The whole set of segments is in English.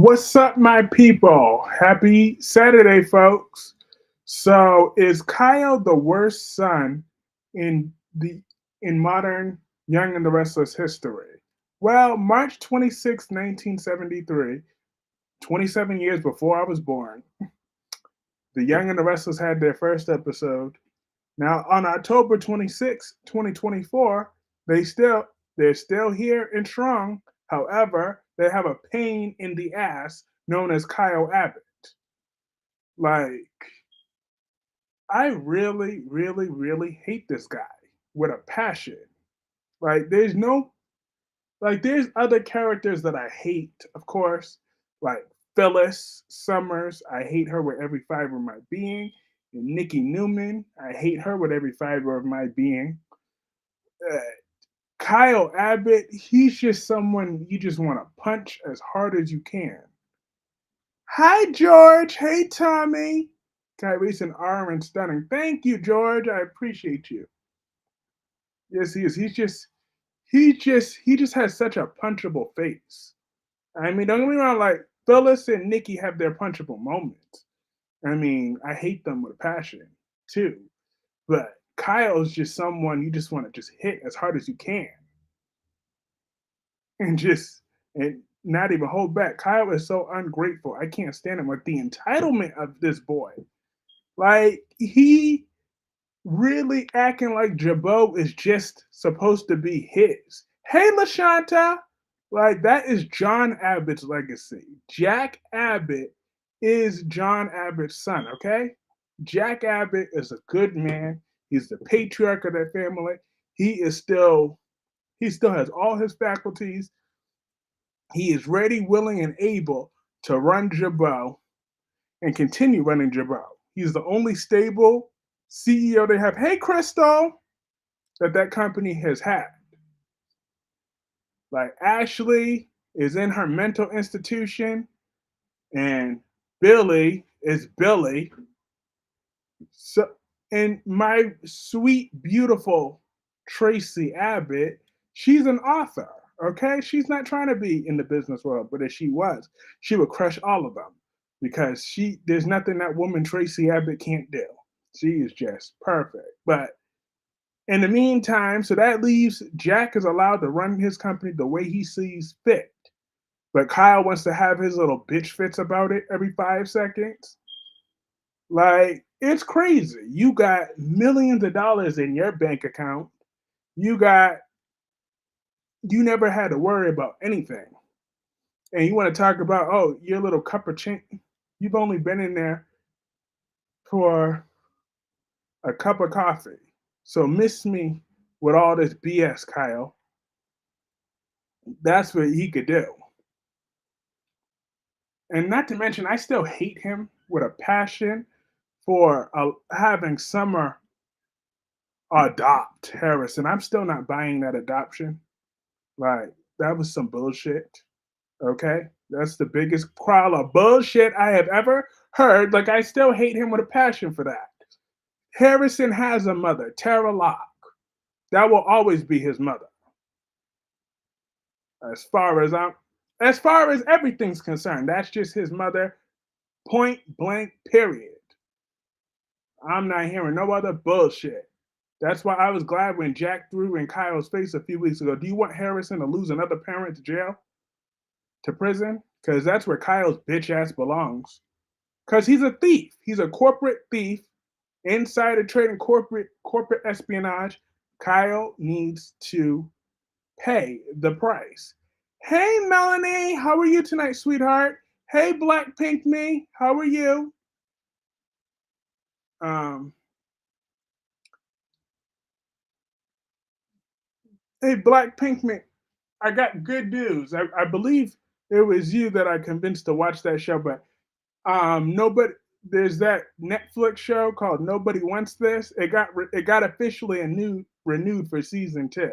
What's up, my people? Happy Saturday, folks. So, is Kyle the worst son in the in modern Young and the Restless history? Well, March 26, 1973, 27 years before I was born, the Young and the Restless had their first episode. Now, on October 26, 2024, they're still here and strong. However, they have a pain in the ass known as Kyle Abbott. Like, I really, really, really hate this guy with a passion. Like, there's other characters that I hate, of course, like Phyllis Summers. I hate her with every fiber of my being. And Nikki Newman, I hate her with every fiber of my being. Uh, Kyle Abbott, he's just someone you just want to punch as hard as you can. Hi, George. Hey, Tommy. Kyrie's an R and stunning. Thank you, George. I appreciate you. Yes, he is. He just has such a punchable face. I mean, don't get me wrong. Like Phyllis and Nikki have their punchable moments. I mean, I hate them with passion too. But Kyle's just someone you just want to just hit as hard as you can and not even hold back. Kyle is so ungrateful. I can't stand him. Like the entitlement of this boy. Like he really acting like Jabot is just supposed to be his. Hey, Lashanta. Like, that is John Abbott's legacy. Jack Abbott is John Abbott's son, okay? Jack Abbott is a good man. He's the patriarch of that family. He still has all his faculties. He is ready, willing, and able to run Jabot and continue running Jabot. He's the only stable CEO they have. Hey, Crystal, that company has had. Like Ashley is in her mental institution, and Billy is Billy. So, and my sweet, beautiful Tracy Abbott, she's an author. Okay, she's not trying to be in the business world, but if she was, she would crush all of them because there's nothing that woman Tracy Abbott can't do. She is just perfect. But in the meantime, so that leaves Jack is allowed to run his company the way he sees fit. But Kyle wants to have his little bitch fits about it every 5 seconds. Like, it's crazy. You got millions of dollars in your bank account. You got, you never had to worry about anything. And you want to talk about, oh, your little cup of change. You've only been in there for a cup of coffee. So miss me with all this BS, Kyle. That's what he could do. And not to mention, I still hate him with a passion for having Summer adopt Harrison. I'm still not buying that adoption. Like, that was some bullshit. Okay? That's the biggest pile of bullshit I have ever heard. Like, I still hate him with a passion for that. Harrison has a mother, Tara Locke. That will always be his mother. As far as I'm as far as everything's concerned, that's just his mother, point blank, period. I'm not hearing no other bullshit. That's why I was glad when Jack threw in Kyle's face a few weeks ago. Do you want Harrison to lose another parent to jail, to prison? Because that's where Kyle's bitch ass belongs. Because he's a thief. He's a corporate thief, insider trading, corporate espionage. Kyle needs to pay the price. Hey, Melanie, how are you tonight, sweetheart? Hey, Blackpink me, how are you? Um, hey, Blackpink me, I got good news. I believe it was you that I convinced to watch that show, but nobody. There's that Netflix show called Nobody Wants This. It got officially renewed for season 2.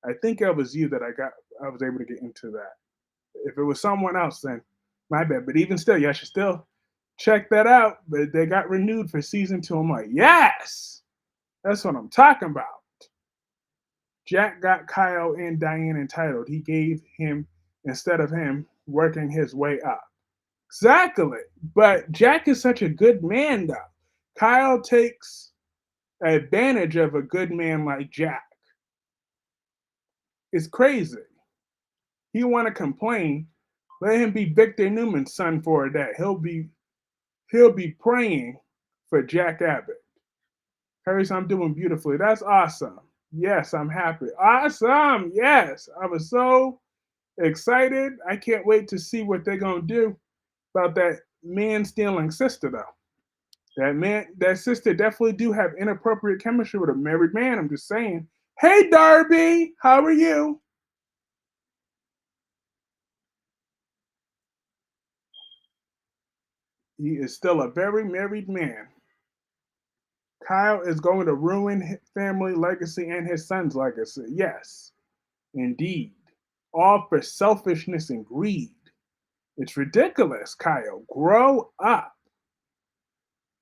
I think it was you that I was able to get into that. If it was someone else, then my bad. But even still, you should still check that out. But they got renewed for season 2. I'm like, yes, that's what I'm talking about. Jack got Kyle and Diane entitled. He gave him instead of him working his way up. Exactly. But Jack is such a good man, though. Kyle takes advantage of a good man like Jack. It's crazy. He want to complain. Let him be Victor Newman's son for a day. He'll be praying for Jack Abbott. Harris, I'm doing beautifully. That's awesome. Yes, I'm happy. Awesome. Yes. I was so excited. I can't wait to see what they're gonna do about that man stealing sister though. That sister definitely do have inappropriate chemistry with a married man. I'm just saying. Hey Darby, how are you? He is still a very married man. Kyle is going to ruin his family legacy and his son's legacy. Yes, indeed. All for selfishness and greed. It's ridiculous, Kyle. Grow up.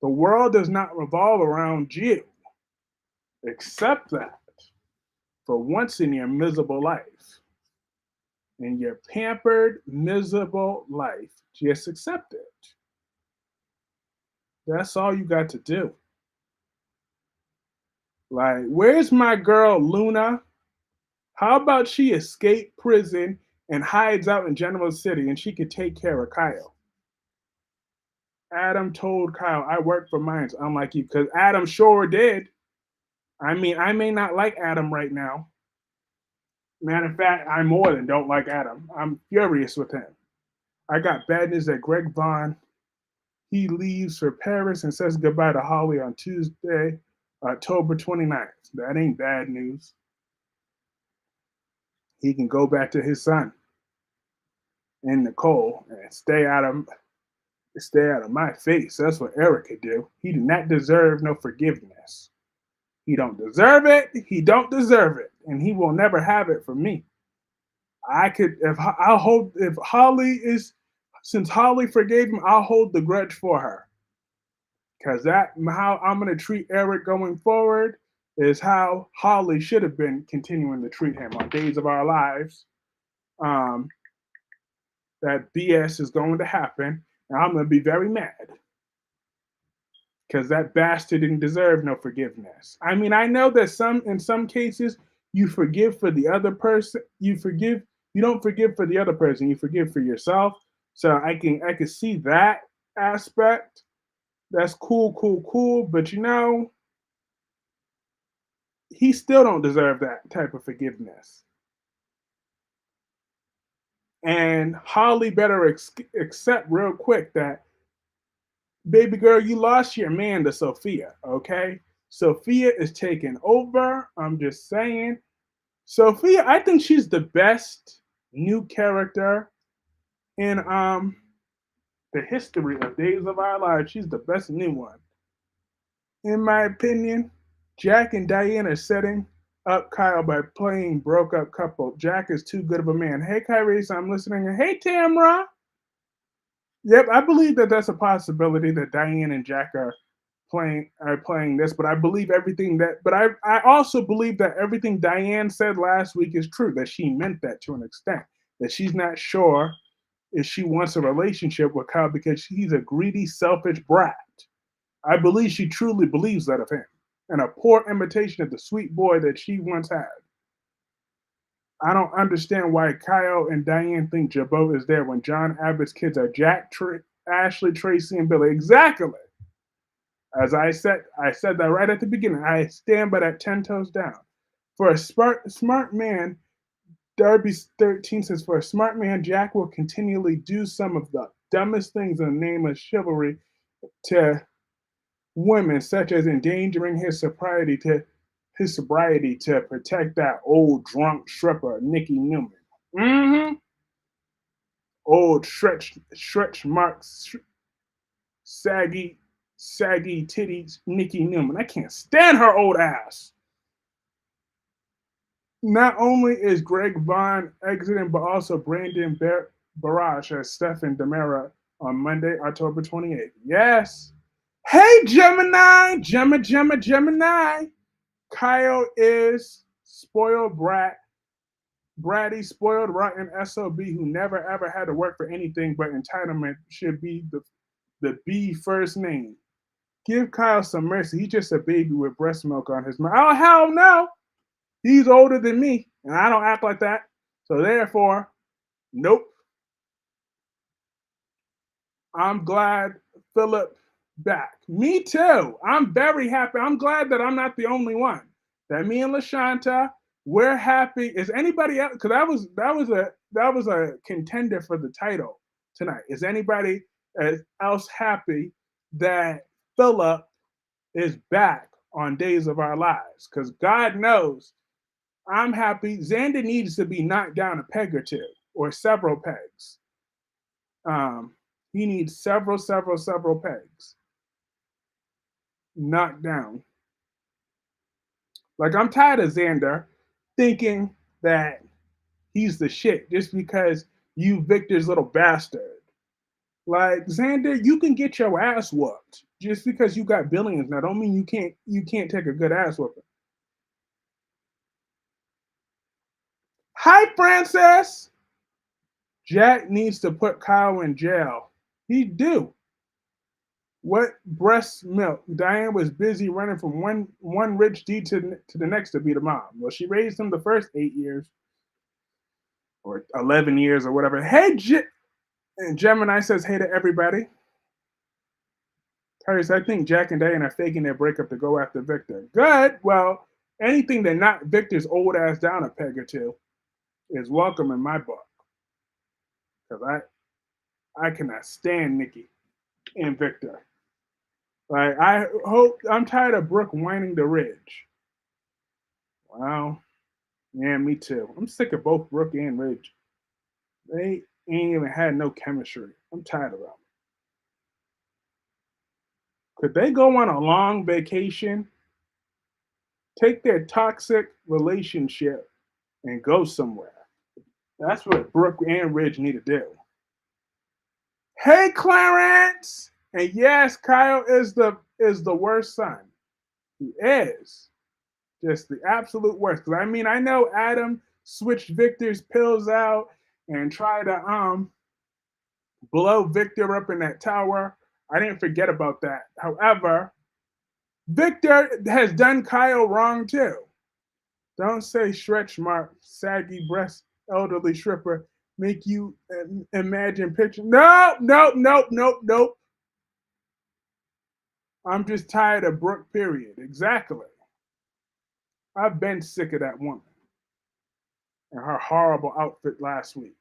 The world does not revolve around you. Accept that for once in your miserable life. In your pampered, miserable life, just accept it. That's all you got to do. Like, where's my girl Luna? How about she escape prison and hides out in General City and she could take care of Kyle? Adam told Kyle, I work for mines, unlike you, because Adam sure did. I mean, I may not like Adam right now. Matter of fact, I more than don't like Adam. I'm furious with him. I got bad news that Greg Vaughn, he leaves for Paris and says goodbye to Holly on Tuesday, October 29th. That ain't bad news. He can go back to his son and Nicole and stay out of my face. That's what Eric could do. He do not deserve no forgiveness. He don't deserve it. He don't deserve it, and he will never have it from me. I could if I'll hold if Holly is since Holly forgave him, I'll hold the grudge for her. Cause that how I'm gonna treat Eric going forward is how Holly should have been continuing to treat him on Days of Our Lives. Um, that BS is going to happen, and I'm gonna be very mad because that bastard didn't deserve no forgiveness. I mean, I know that in some cases you forgive for the other person. You don't forgive for the other person. You forgive for yourself. So I can see that aspect. That's cool, cool, cool. But he still don't deserve that type of forgiveness. And Holly better accept real quick that, baby girl, you lost your man to Sophia, okay? Sophia is taking over. I'm just saying. Sophia, I think she's the best new character in the history of Days of Our Lives. She's the best new one. In my opinion, Jack and Diane are setting up Kyle by playing broke up couple. Jack is too good of a man. Hey, Kyrie, so I'm listening. Hey, Tamra. Yep, I believe that that's a possibility that Diane and Jack are playing this, but I believe everything that but I also believe that everything Diane said last week is true, that she meant that to an extent. That she's not sure if she wants a relationship with Kyle because he's a greedy, selfish brat. I believe she truly believes that of him. And a poor imitation of the sweet boy that she once had. I don't understand why Kyle and Diane think Jabot is there when John Abbott's kids are Jack, Ashley, Tracy, and Billy. Exactly. As I said that right at the beginning. I stand by that 10 toes down. For a smart man, Darby 13 says, for a smart man, Jack will continually do some of the dumbest things in the name of chivalry to women, such as endangering his sobriety to protect that old drunk stripper, Nikki Newman. Mm-hmm. Old stretch marks, saggy titties, Nikki Newman. I can't stand her old ass. Not only is Greg Vaughn exiting, but also Brandon Barrage as Stefan Demera on Monday, October 28th. Yes. Hey, Gemini. Kyle is spoiled brat bratty, spoiled, rotten SOB who never ever had to work for anything but entitlement should be the B first name. Give Kyle some mercy. He's just a baby with breast milk on his mouth. Oh, hell no. He's older than me, and I don't act like that. So therefore, nope. I'm glad Philip back. Me too. I'm very happy. I'm glad that I'm not the only one. That me and Lashanta, we're happy. Is anybody else? Because that was a contender for the title tonight. Is anybody else happy that Philip is back on Days of Our Lives? Because God knows I'm happy. Xander needs to be knocked down a peg or two, or several pegs. Um, he needs several pegs knocked down. Like, I'm tired of Xander thinking that he's the shit just because you Victor's little bastard. Like, Xander, you can get your ass whooped just because you got billions. Now, don't mean you can't take a good ass whooping. Hi, Francis. Jack needs to put Kyle in jail. He do. What breast milk? Diane was busy running from one rich D to the next to be the mom. Well, she raised him the first 8 years or 11 years or whatever. Hey, and Gemini says hey to everybody. Tyrese, I think Jack and Diane are faking their breakup to go after Victor. Good. Well, anything that knocked Victor's old ass down a peg or two is welcome in my book. Because I cannot stand Nikki and Victor. Like, I'm tired of Brooke whining the Ridge. Wow. Yeah, me too. I'm sick of both Brooke and Ridge. They ain't even had no chemistry. I'm tired of them. Could they go on a long vacation, take their toxic relationship, and go somewhere? That's what Brooke and Ridge need to do. Hey, Clarence! And yes, Kyle is the worst son. He is. Just the absolute worst. Because I mean, I know Adam switched Victor's pills out and tried to blow Victor up in that tower. I didn't forget about that. However, Victor has done Kyle wrong too. Don't say stretch mark, saggy breast, elderly stripper, make you imagine picture. No, nope, nope, nope, nope. I'm just tired of Brooke, period. Exactly. I've been sick of that woman and her horrible outfit last week.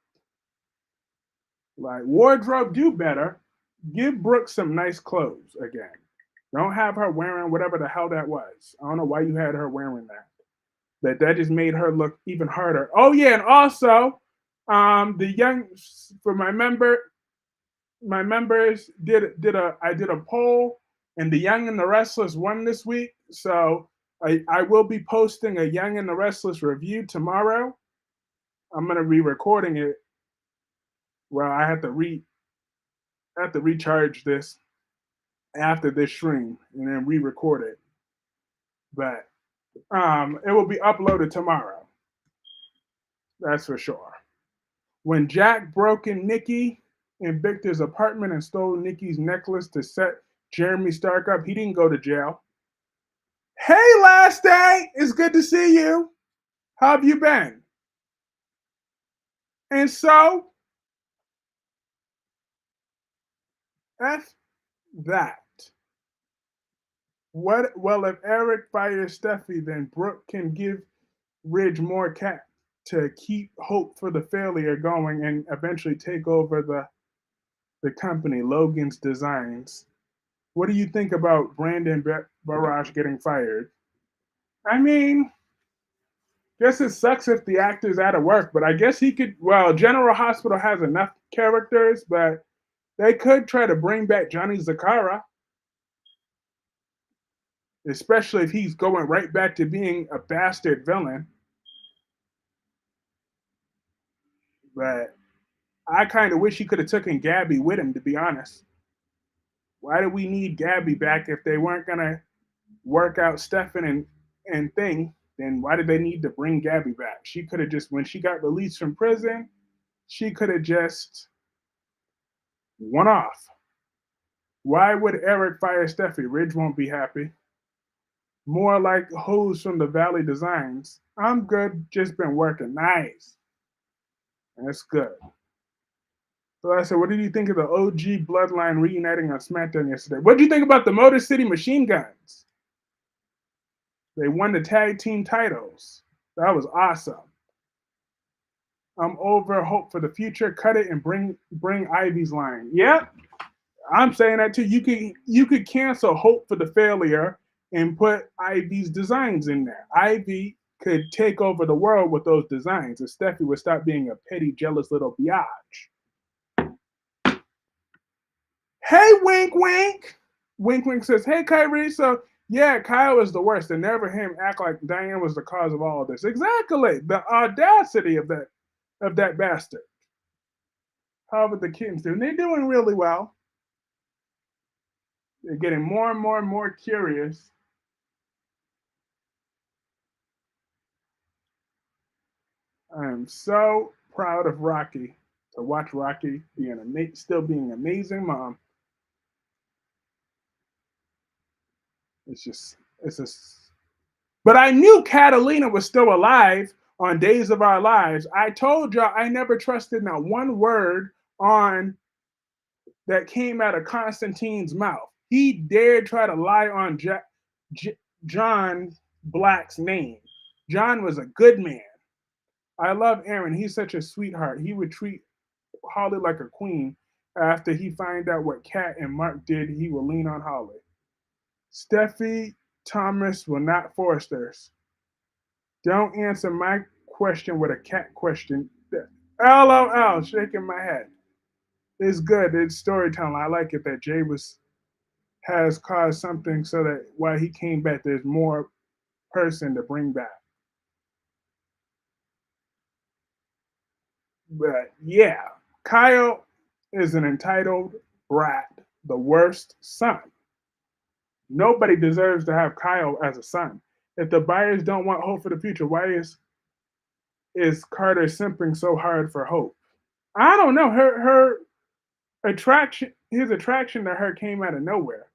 Like, wardrobe, do better. Give Brooke some nice clothes again. Don't have her wearing whatever the hell that was. I don't know why you had her wearing that. But that just made her look even harder. Oh yeah, and also, the young for my members did a poll, and the Young and the Restless won this week. So I will be posting a Young and the Restless review tomorrow. I'm gonna be recording it. Well, I have to recharge this after this stream and then re-record it. But it will be uploaded tomorrow. That's for sure. When Jack broke in Nikki and Victor's apartment and stole Nikki's necklace to set Jeremy Stark up, he didn't go to jail. Hey, last day, it's good to see you. How have you been? And so, F that. What? Well, if Eric fires Steffi, then Brooke can give Ridge more cat to keep hope for the failure going and eventually take over the company, Logan's Designs. What do you think about Brandon Barrage getting fired? I mean, guess it sucks if the actor's out of work, but I guess he could. Well, General Hospital has enough characters, but they could try to bring back Johnny Zakara, especially if he's going right back to being a bastard villain. But I kind of wish he could have taken Gabby with him, to be honest. Why do we need Gabby back if they weren't gonna work out Stefan and Thing? then why did they need to bring Gabby back? She could have just, when she got released from prison, she could have just won off. Why would Eric fire Steffi? Ridge won't be happy. More like hoes from the Valley Designs. I'm good, just been working. Nice. That's good. So I said, what did you think of the OG Bloodline reuniting on SmackDown yesterday? What did you think about the Motor City Machine Guns? They won the tag team titles. That was awesome. I'm over hope for the future. Cut it and bring Ivy's line. Yep, I'm saying that too. You could cancel hope for the failure and put Ivy's designs in there. Ivy could take over the world with those designs, and Steffi would stop being a petty, jealous little biatch. Hey, wink, wink. Wink, wink says, hey, Kyrie. So, yeah, Kyle is the worst. And never him act like Diane was the cause of all of this. Exactly. The audacity of that bastard. However, the kittens do. And they're doing really well. They're getting more and more and more curious. I am so proud of Rocky to watch Rocky still being an amazing mom. It's just. But I knew Catalina was still alive on Days of Our Lives. I told y'all I never trusted not one word on that came out of Constantine's mouth. He dared try to lie on John Black's name. John was a good man. I love Aaron. He's such a sweetheart. He would treat Holly like a queen. After he find out what Kat and Mark did, he will lean on Holly. Steffi Thomas will not Foresters. Don't answer my question with a cat question. LOL, shaking my head. It's good. It's storytelling. I like it that Jay has caused something so that while he came back, there's more person to bring back. But yeah, Kyle is an entitled brat, the worst son. Nobody deserves to have Kyle as a son. If the buyers don't want hope for the future, why is Carter simping so hard for hope? I don't know. Her attraction, his attraction to her came out of nowhere.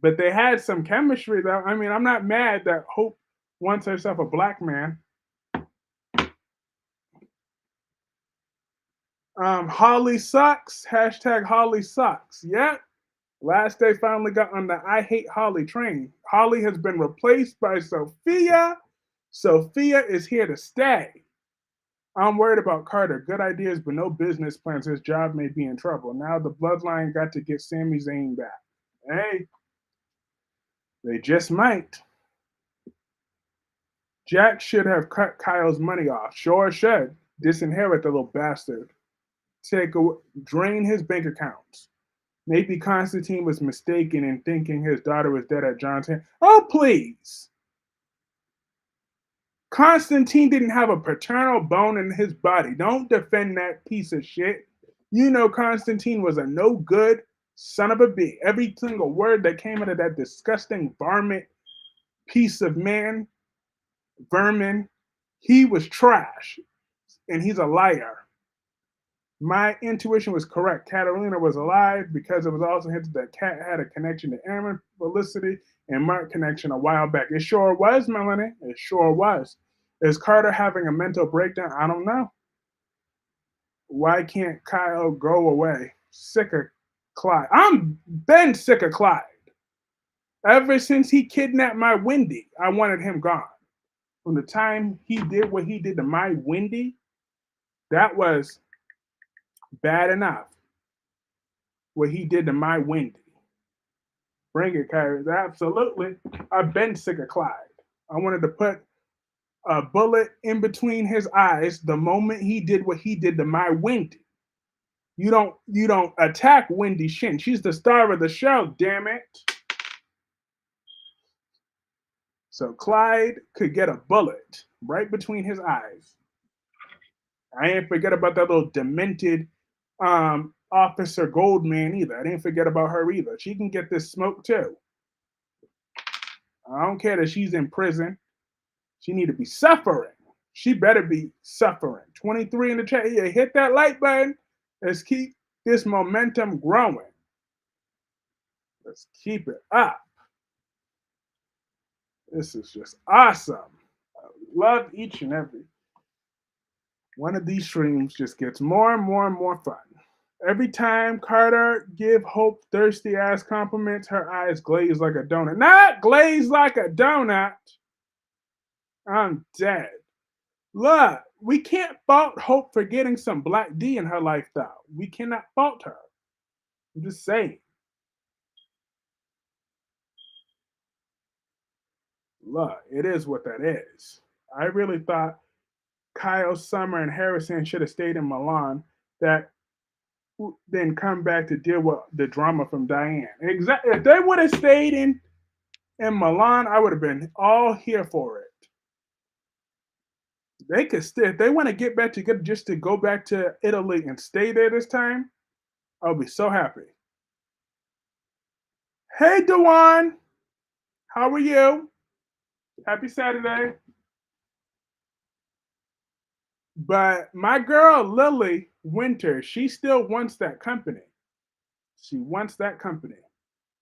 But they had some chemistry though. I mean, I'm not mad that Hope wants herself a black man. Holly sucks. Hashtag Holly sucks. Yep. Last day finally got on the I hate Holly train. Holly has been replaced by Sophia. Sophia is here to stay. I'm worried about Carter. Good ideas, but no business plans. His job may be in trouble. Now the bloodline got to get Sami Zayn back. Hey, they just might. Jack should have cut Kyle's money off. Sure should. Disinherit the little bastard. Drain his bank accounts. Maybe Constantine was mistaken in thinking his daughter was dead at John's hand. Oh, please. Constantine didn't have a paternal bone in his body. Don't defend that piece of shit. You know Constantine was a no good son of a bitch. Every single word that came out of that disgusting varmint piece of man, vermin, he was trash. And he's a liar. My intuition was correct. Catalina was alive because it was also hinted that Kat had a connection to Aaron, Felicity, and Mark connection a while back. It sure was, Melanie. It sure was. Is Carter having a mental breakdown? I don't know. Why can't Kyle go away? Sick of Clyde. I'm been sick of Clyde. Ever since he kidnapped my Wendy, I wanted him gone. From the time he did what he did to my Wendy, that was bad enough. What he did to my Wendy. Bring it, Kyrie. Absolutely. I've been sick of Clyde. I wanted to put a bullet in between his eyes the moment he did what he did to my Wendy. You don't attack Wendy Shin. She's the star of the show, damn it. So Clyde could get a bullet right between his eyes. I ain't forget about that little demented Officer Goldman either. I didn't forget about her either. She can get this smoke too. I don't care that she's in prison. She need to be suffering. She better be suffering. 23 in the chat. Yeah, hit that like button. Let's keep this momentum growing. Let's keep it up. This is just awesome. I love each and every one of these streams. Just gets more and more and more fun. Every time Carter give Hope thirsty ass compliments, her eyes glaze like a donut. Not glaze like a donut. I'm dead. Look, we can't fault Hope for getting some black D in her life, though. We cannot fault her. I'm just saying. Look, it is what that is. I really thought Kyle, Summer, and Harrison should have stayed in Milan. That then come back to deal with the drama from Diane. Exactly. If they would have stayed in Milan, I would have been all here for it. They could stay. If they want to get back together just to go back to Italy and stay there this time, I'll be so happy. Hey, Dewan. How are you? Happy Saturday. But my girl, Lily Winter, she still wants that company. She wants that company.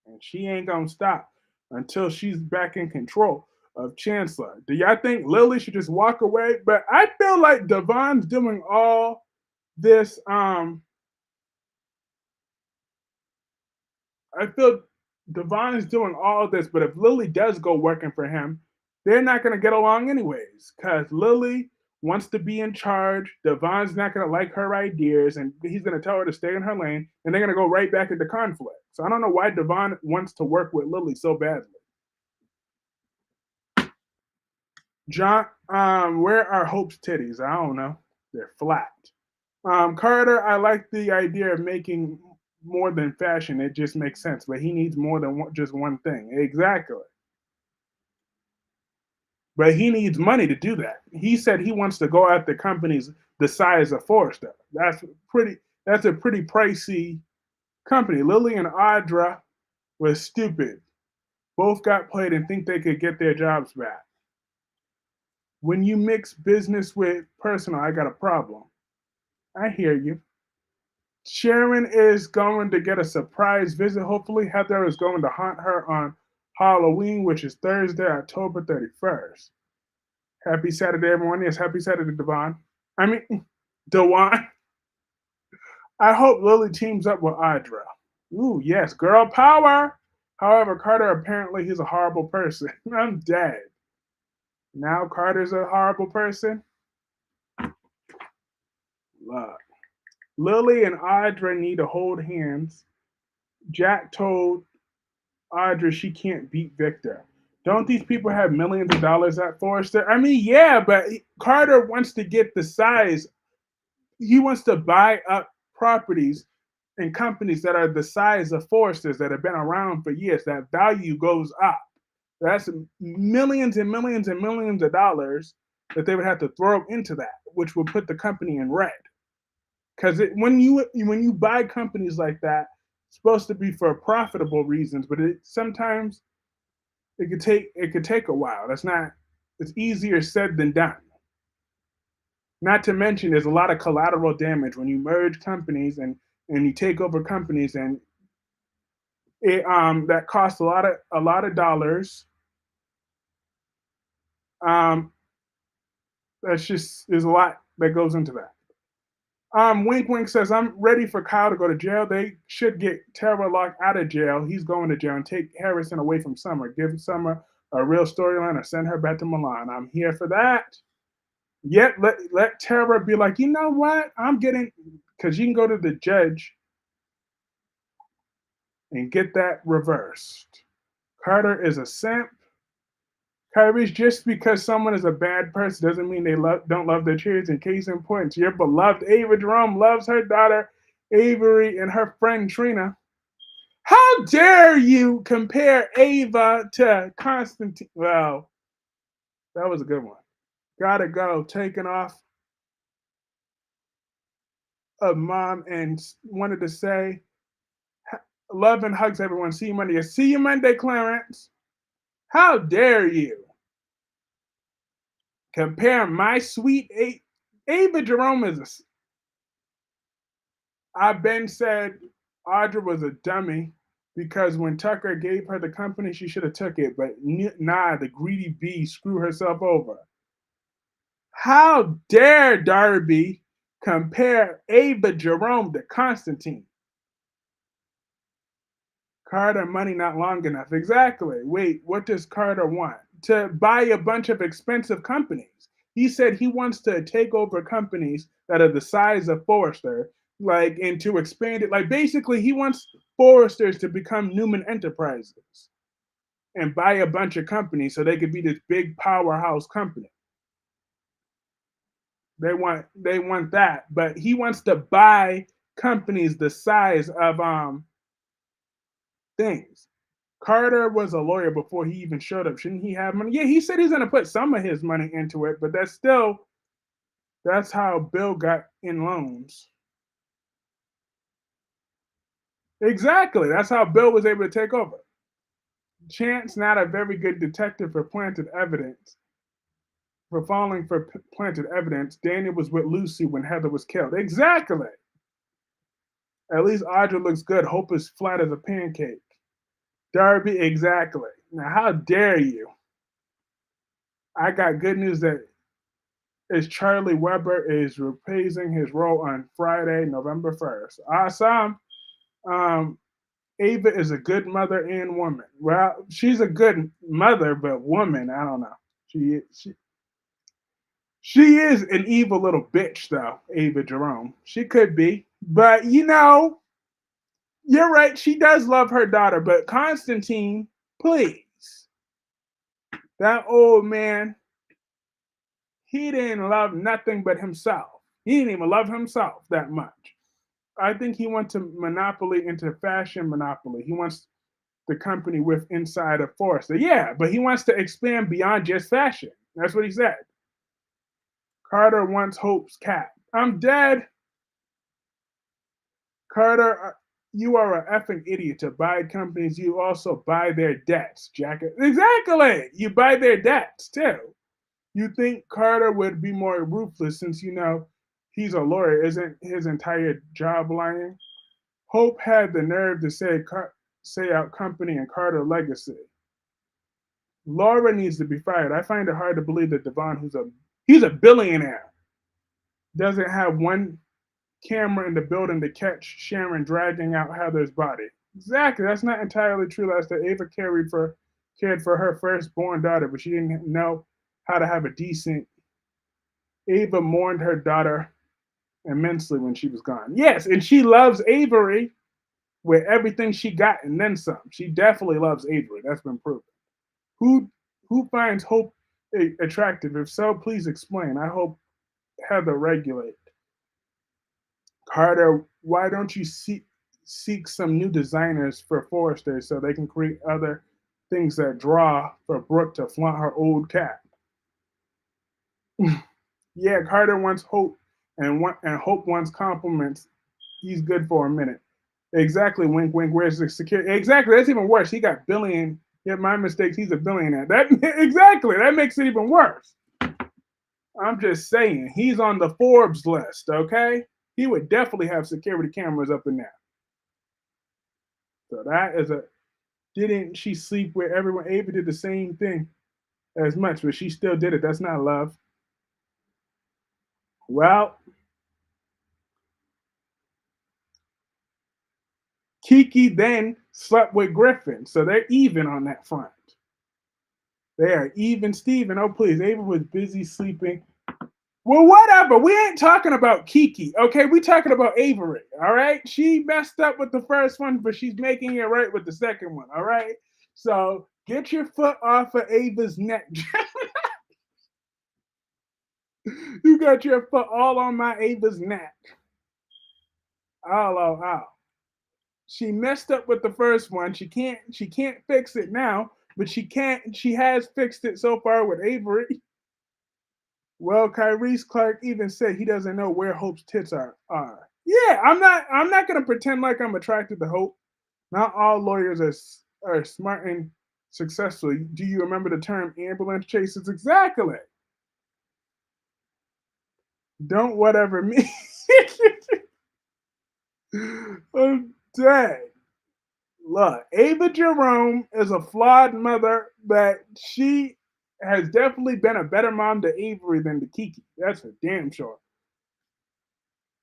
And she ain't going to stop until she's back in control of Chancellor. Do y'all think Lily should just walk away? But I feel like Devon's doing all this I feel Devon is doing all this, but if Lily does go working for him, they're not going to get along anyways. Because Lily wants to be in charge. Devon's not going to like her ideas, and he's going to tell her to stay in her lane, and they're going to go right back into conflict. So I don't know why Devon wants to work with Lily so badly. John, where are Hope's titties? I don't know. They're flat. Carter, I like the idea of making more than fashion. It just makes sense, but he needs more than just one thing. Exactly. But he needs money to do that. He said he wants to go after companies the size of Forrester. Pretty. That's a pretty pricey company. Lily and Audra was stupid. Both got played and think they could get their jobs back. When you mix business with personal, I got a problem. I hear you. Sharon is going to get a surprise visit. Hopefully, Heather is going to haunt her on Halloween, which is Thursday, October 31st. Happy Saturday, everyone. Yes, happy Saturday, Devon. I mean, Dewan. I hope Lily teams up with Audra. Ooh, yes, girl power. However, Carter apparently he's a horrible person. I'm dead. Now Carter's a horrible person. Look, Lily and Audra need to hold hands. Jack told Audra she can't beat Victor. Don't these people have millions of dollars at Forrester? I mean, yeah, but Carter wants to get the size. He wants to buy up properties and companies that are the size of Forrester's that have been around for years. That value goes up. That's millions and millions and millions of dollars that they would have to throw into that, which would put the company in red. Because when you buy companies like that, it's supposed to be for profitable reasons, but sometimes it could take a while. That's not. It's easier said than done. Not to mention, there's a lot of collateral damage when you merge companies and you take over companies, and that costs a lot of dollars. Um, that's just there's a lot that goes into that. Wink Wink says I'm ready for Kyle to go to jail. They should get Tara locked out of jail. He's going to jail and take Harrison away from Summer. Give Summer a real storyline or send her back to Milan. I'm here for that. Yet let Tara be like, you know what? I'm getting because you can go to the judge and get that reversed. Carter is a simp. Kyrie's just because someone is a bad person doesn't mean they don't love their cheers. In case in point, your beloved Ava Jerome loves her daughter Avery and her friend Trina. How dare you compare Ava to Constantine? Well, that was a good one. Gotta go. Taking off of mom and wanted to say love and hugs everyone. See you Monday. See you Monday, Clarence. How dare you compare my sweet Ava Jerome is a. I've been said Audra was a dummy because when Tucker gave her the company, she should have took it. But nah, the greedy bee screwed herself over. How dare Darby compare Ava Jerome to Constantine? Carter money not long enough. Exactly. Wait, what does Carter want? To buy a bunch of expensive companies. He said he wants to take over companies that are the size of Forrester, like, and to expand it. Like, basically, he wants Forresters to become Newman Enterprises and buy a bunch of companies so they could be this big powerhouse company. They want that, but he wants to buy companies the size of things. Carter was a lawyer before he even showed up. Shouldn't he have money? Yeah, he said he's going to put some of his money into it, but that's how Bill got in loans. Exactly. That's how Bill was able to take over. Chance, not a very good detective for planted evidence. For falling for planted evidence, Daniel was with Lucy when Heather was killed. Exactly. At least Audra looks good. Hope is flat as a pancake. Darby, exactly. Now, how dare you? I got good news that is Charlie Weber is reprising his role on Friday, November 1st. Awesome. Um, Ava is a good mother and woman. Well, she's a good mother, but woman, I don't know. She is an evil little bitch, though, Ava Jerome. She could be. But, you're right. She does love her daughter. But Constantine, please. That old man, he didn't love nothing but himself. He didn't even love himself that much. I think he wants to monopoly into fashion monopoly. He wants the company with inside of Forrester. Yeah, but he wants to expand beyond just fashion. That's what he said. Carter wants Hope's cat. I'm dead. Carter, you are an effing idiot to buy companies. You also buy their debts, Jacket. Exactly. You buy their debts too. You think Carter would be more ruthless since he's a lawyer? Isn't his entire job lying? Hope had the nerve to say out company and Carter legacy. Laura needs to be fired. I find it hard to believe that Devon, he's a billionaire, doesn't have one camera in the building to catch Sharon dragging out Heather's body. Exactly. That's not entirely true, Lester. Ava cared for her firstborn daughter, but she didn't know how to have a decent. Ava mourned her daughter immensely when she was gone. Yes, and she loves Avery with everything she got and then some. She definitely loves Avery. That's been proven. Who who finds Hope attractive? If so, please explain. I hope Heather regulate. Carter, why don't you seek some new designers for Forrester so they can create other things that draw for Brooke to flaunt her old cat? Yeah, Carter wants Hope and Hope wants compliments. He's good for a minute. Exactly. Wink, wink. Where's the security? Exactly. That's even worse. He got billion. Yeah, my mistakes. He's a billionaire. That exactly. That makes it even worse. I'm just saying. He's on the Forbes list. Okay. He would definitely have security cameras up in there. So that is a. Didn't she sleep with everyone? Ava did the same thing as much, but she still did it. That's not love. Well, Kiki then slept with Griffin, so they're even on that front. They are even Steven. Oh, please. Ava was busy sleeping. Well, whatever. We ain't talking about Kiki, okay? We talking about Avery, all right? She messed up with the first one, but she's making it right with the second one, all right? So get your foot off of Ava's neck. You got your foot all on my Ava's neck. Oh, oh, oh. She messed up with the first one. She can't fix it now, but she has fixed it so far with Avery. Well, Kyrese Clark even said he doesn't know where Hope's tits are. Yeah, I'm not gonna pretend like I'm attracted to Hope. Not all lawyers are smart and successfully. Do you remember the term ambulance chases? Exactly. Don't whatever me. I'm dead. Look, Ava Jerome is a flawed mother, but she has definitely been a better mom to Avery than to Kiki. That's for damn sure.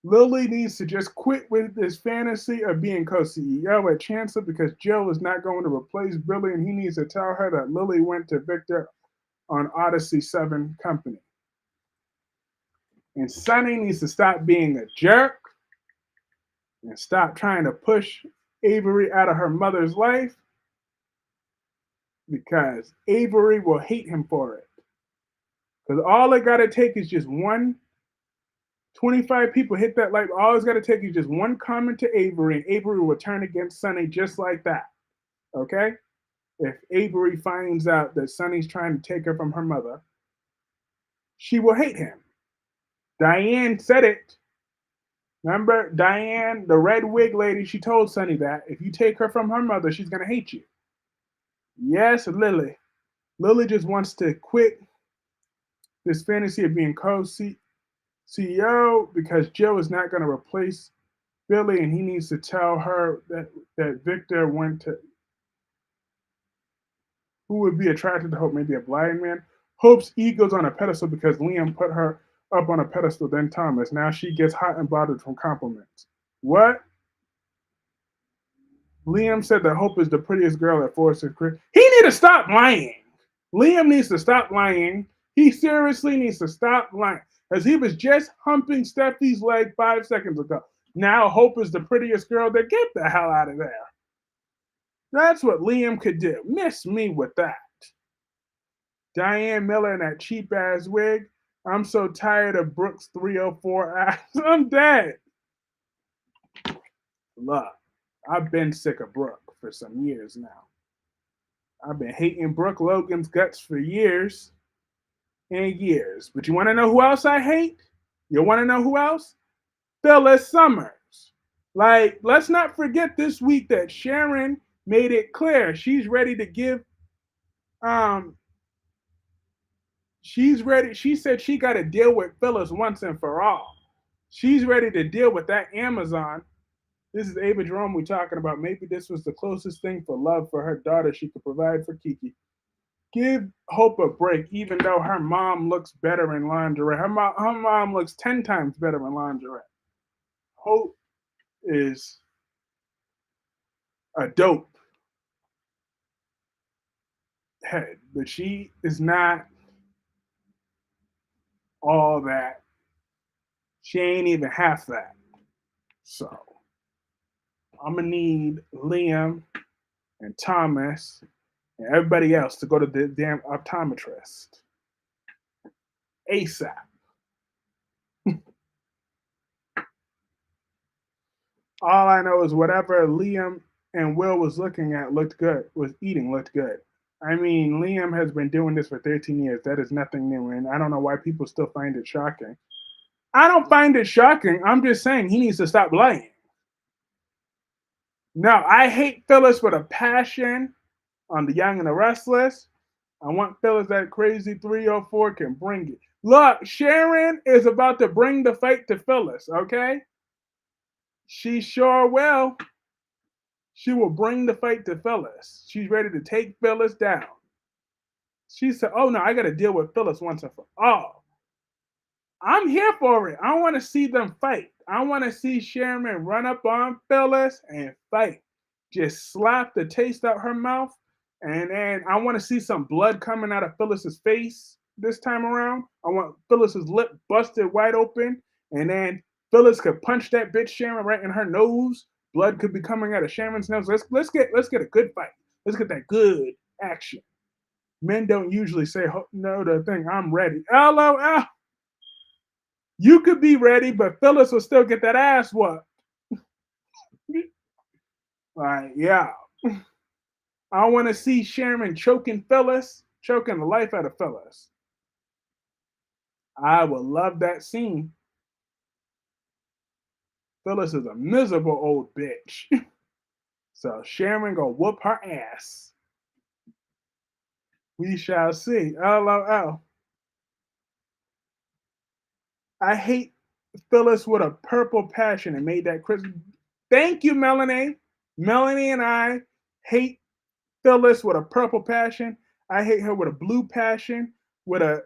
Lily needs to just quit with this fantasy of being co-CEO at Chancellor because Jill is not going to replace Billy, and he needs to tell her that Lily went to Victor on Odyssey 7 Company. And Sonny needs to stop being a jerk and stop trying to push Avery out of her mother's life because Avery will hate him for it. Because all it got to take is just 25 people hit that like, all it's got to take is just one comment to Avery, and Avery will turn against Sonny just like that. Okay? If Avery finds out that Sonny's trying to take her from her mother, she will hate him. Diane said it. Remember, Diane, the red wig lady, she told Sonny that if you take her from her mother, she's going to hate you. Yes, Lily. Lily just wants to quit this fantasy of being co-CEO because Jill is not going to replace Billy, and he needs to tell her that Victor went to who would be attracted to Hope, maybe a blind man. Hope's ego's on a pedestal because Liam put her up on a pedestal, then Thomas. Now she gets hot and bothered from compliments. What? Liam said that Hope is the prettiest girl at Forrester's career. He need to stop lying. Liam needs to stop lying. He seriously needs to stop lying. Because he was just humping Steffi's leg 5 seconds ago. Now Hope is the prettiest girl there. Get the hell out of there. That's what Liam could do. Miss me with that. Diane Miller in that cheap ass wig. I'm so tired of Brooks 304 ass. I'm dead. Look, I've been sick of Brooke for some years now. I've been hating Brooke Logan's guts for years and years. But you want to know who else I hate? You want to know who else? Phyllis Summers. Like, let's not forget this week that Sharon made it clear she's ready to give um she's ready. She said she got to deal with Phyllis once and for all. She's ready to deal with that Amazon. This is Ava Jerome we're talking about. Maybe this was the closest thing for love for her daughter she could provide for Kiki. Give Hope a break, even though her mom looks better in lingerie. Her mom looks 10 times better in lingerie. Hope is a dope head, but she is not all that. She ain't even half that. So I'm gonna need Liam and Thomas and everybody else to go to the damn optometrist ASAP. All I know is whatever Liam and Will was looking at looked good, was eating looked good. I mean, Liam has been doing this for 13 years. That is nothing new, and I don't know why people still find it shocking. I don't find it shocking. I'm just saying he needs to stop lying. No, I hate Phyllis with a passion on The Young and the Restless. I want Phyllis that crazy 304 can bring it. Look, Sharon is about to bring the fight to Phyllis, okay? She sure will. She will bring the fight to Phyllis. She's ready to take Phyllis down. She said, oh no, I got to deal with Phyllis once and for all. I'm here for it. I want to see them fight. I want to see Sharon run up on Phyllis and fight. Just slap the taste out her mouth. And then I want to see some blood coming out of Phyllis's face this time around. I want Phyllis's lip busted wide open. And then Phyllis could punch that bitch Sharon right in her nose. Blood could be coming out of Sharon's nose. Let's get a good fight. Let's get that good action. Men don't usually say no to a thing. I'm ready. LOL. You could be ready, but Phyllis will still get that ass whooped. Like, yeah. I want to see Sharon choking Phyllis, choking the life out of Phyllis. I would love that scene. Phyllis is a miserable old bitch. So Sharon gonna whoop her ass. We shall see. LOL. I hate Phyllis with a purple passion and made that Chris. Thank you, Melanie. Melanie and I hate Phyllis with a purple passion. I hate her with a blue passion, with a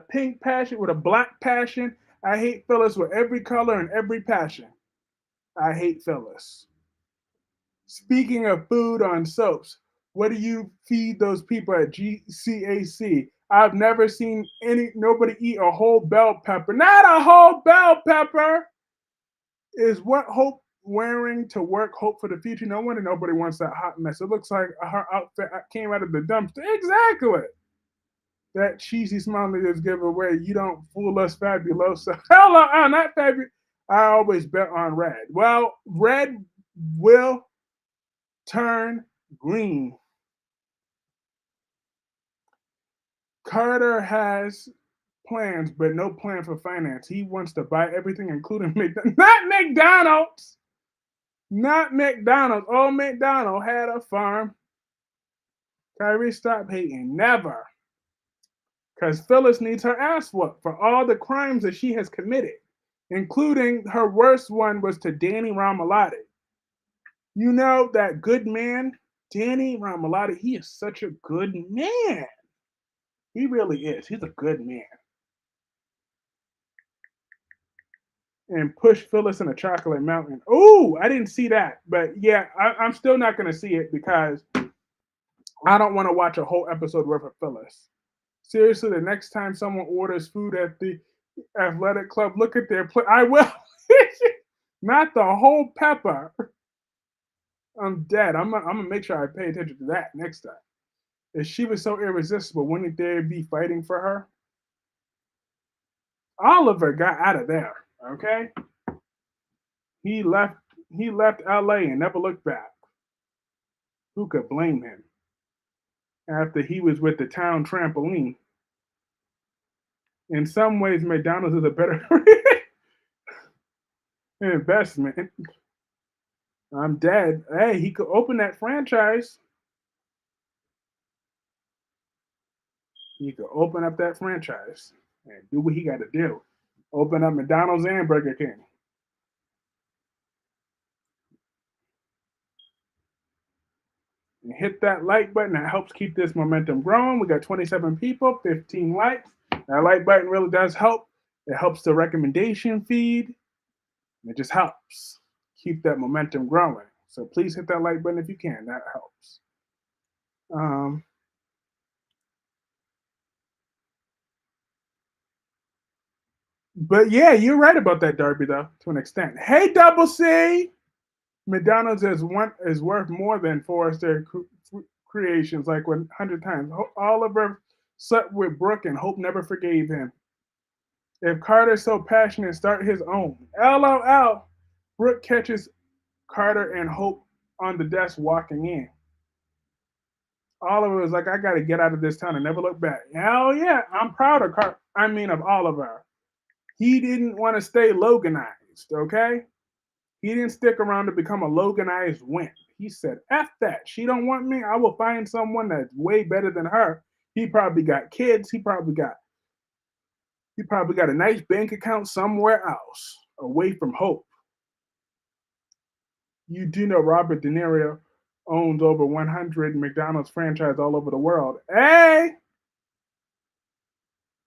pink passion, with a black passion. I hate Phyllis with every color and every passion. I hate Phyllis. Speaking of food on soaps, what do you feed those people at GCAC? I've never seen nobody eat a whole bell pepper. Not a whole bell pepper. Is what Hope wearing to work? Hope for the future? No wonder nobody wants that hot mess. It looks like her outfit came out of the dumpster. Exactly. That cheesy smile they just give away. You don't fool us, Fabulosa. Hello, not Fabulous. I always bet on red. Well, red will turn green. Carter has plans, but no plan for finance. He wants to buy everything, including McDonald's. Not McDonald's. Not McDonald's. Oh, McDonald had a farm. Kyrie, stop hating. Never. Because Phyllis needs her ass whooped for all the crimes that she has committed, including her worst one was to Danny Ramalotti. You know that good man, Danny Ramalotti, he is such a good man. He really is. He's a good man. And push Phyllis in a chocolate mountain. Ooh, I didn't see that. But yeah, I'm still not going to see it because I don't want to watch a whole episode worth of Phyllis. Seriously, the next time someone orders food at the athletic club, look at their plate. I will. Not the whole pepper. I'm dead. I'm gonna make sure I pay attention to that next time. If she was so irresistible, wouldn't they be fighting for her? Oliver got out of there. Okay, he left. He left L.A. and never looked back. Who could blame him? After he was with the town trampoline. In some ways, McDonald's is a better investment. I'm dead. Hey, he could open that franchise. He could open up that franchise and do what he got to do. Open up McDonald's and Burger King. And hit that like button. That helps keep this momentum growing. We got 27 people, 15 likes. That like button really does help. It helps the recommendation feed. It just helps keep that momentum growing. So please hit that like button if you can. That helps. Um, but yeah, you're right about that, Darby, though, to an extent. Hey, Double C! McDonald's is worth more than Forrester creations, like 100 times. Oliver slept with Brooke and Hope never forgave him. If Carter's so passionate, start his own. LOL. Brooke catches Carter and Hope on the desk walking in. Oliver was like, I got to get out of this town and never look back. Hell yeah, I'm proud of of Oliver. He didn't want to stay Loganized, okay? He didn't stick around to become a Loganized wimp. He said, F that. She don't want me. I will find someone that's way better than her. He probably got kids. He probably got a nice bank account somewhere else, away from Hope. You do know Robert De Niro owns over 100 McDonald's franchises all over the world. Hey!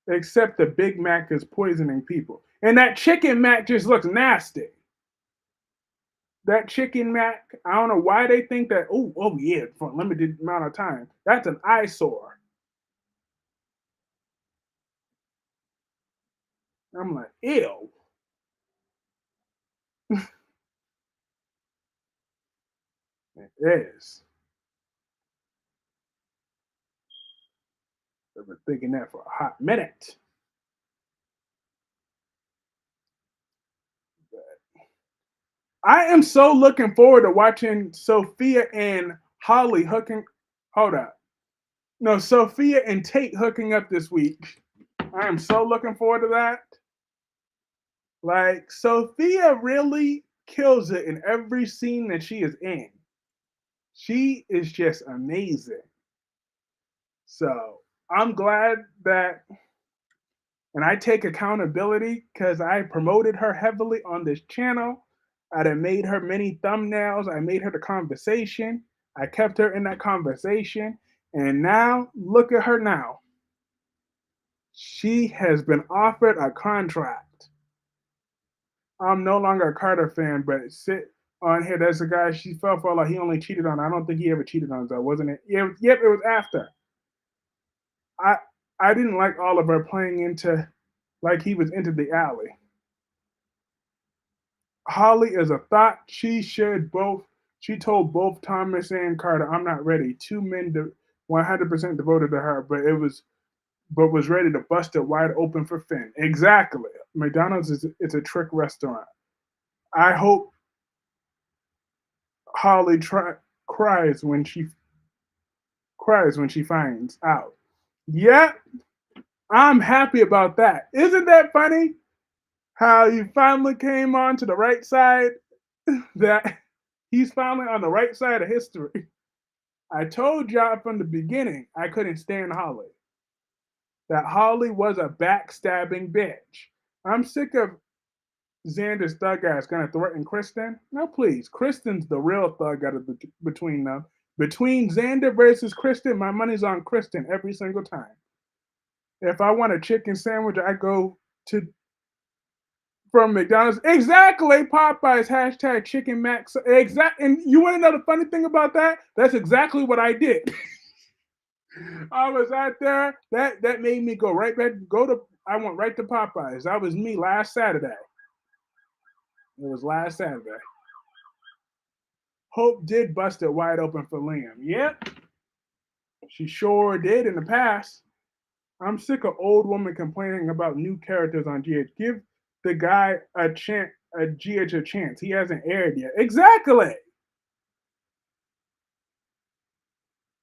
Except the Big Mac is poisoning people. And that Chicken Mac just looks nasty. That Chicken Mac, I don't know why they think that, oh yeah, for a limited amount of time. That's an eyesore. I'm like, ew. It is. I've been thinking that for a hot minute. I am so looking forward to watching Sophia and Holly hooking. Hold up. No, Sophia and Tate hooking up this week. I am so looking forward to that. Like, Sophia really kills it in every scene that she is in. She is just amazing. So I'm glad that, and I take accountability because I promoted her heavily on this channel. I done made her many thumbnails. I made her the conversation. I kept her in that conversation. And now, look at her now. She has been offered a contract. I'm no longer a Carter fan, but sit on here. There's a guy she fell for. Like he only cheated on. I don't think he ever cheated on her, wasn't it? Yeah, yep, it was after. I I didn't like Oliver playing into like he was into the alley. Holly is a thought. She shared both. She told both Thomas and Carter, "I'm not ready." Two men, 100% devoted to her, but was ready to bust it wide open for Finn. Exactly. McDonald's is it's a trick restaurant. I hope Holly cries when she finds out. Yeah, I'm happy about that. Isn't that funny? How he finally came on to the right side. That he's finally on the right side of history. I told y'all from the beginning I couldn't stand Holly. That Holly was a backstabbing bitch. I'm sick of Xander's thug ass gonna threaten Kristen. No, please. Kristen's the real thug out of between them. Between Xander versus Kristen, my money's on Kristen every single time. If I want a chicken sandwich, I go to from McDonald's. Exactly, Popeyes hashtag chicken max. Exact. And you want to know the funny thing about that? That's exactly what I did. I was out there. That made me go right back. Go to. I went right to Popeyes. That was me last Saturday. It was last Saturday. Hope did bust it wide open for Liam. Yep, she sure did in the past. I'm sick of old woman complaining about new characters on GH. Give the guy a GH a chance. He hasn't aired yet. Exactly.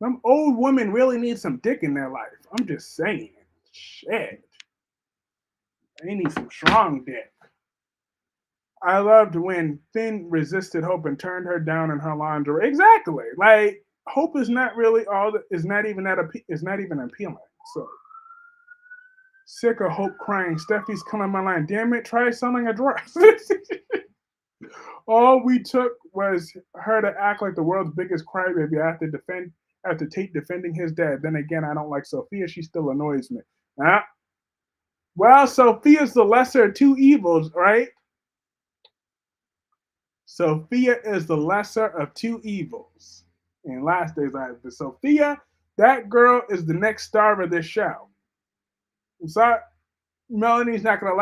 Some old women really need some dick in their life. I'm just saying. Shit. They need some strong dick. I loved when Finn resisted Hope and turned her down in her lingerie. Exactly. Like Hope is not really all that is not even is not even appealing. So sick of Hope crying. Steffi's killing my line. Damn it, try selling a dress. All we took was her to act like the world's biggest crybaby after Tate defending his dad. Then again, I don't like Sophia. She still annoys me. Ah, well, Sophia's the lesser of two evils, right? Sophia is the lesser of two evils. In last days, I have Sophia. That girl is the next star of this show. I'm sorry, Melanie's not gonna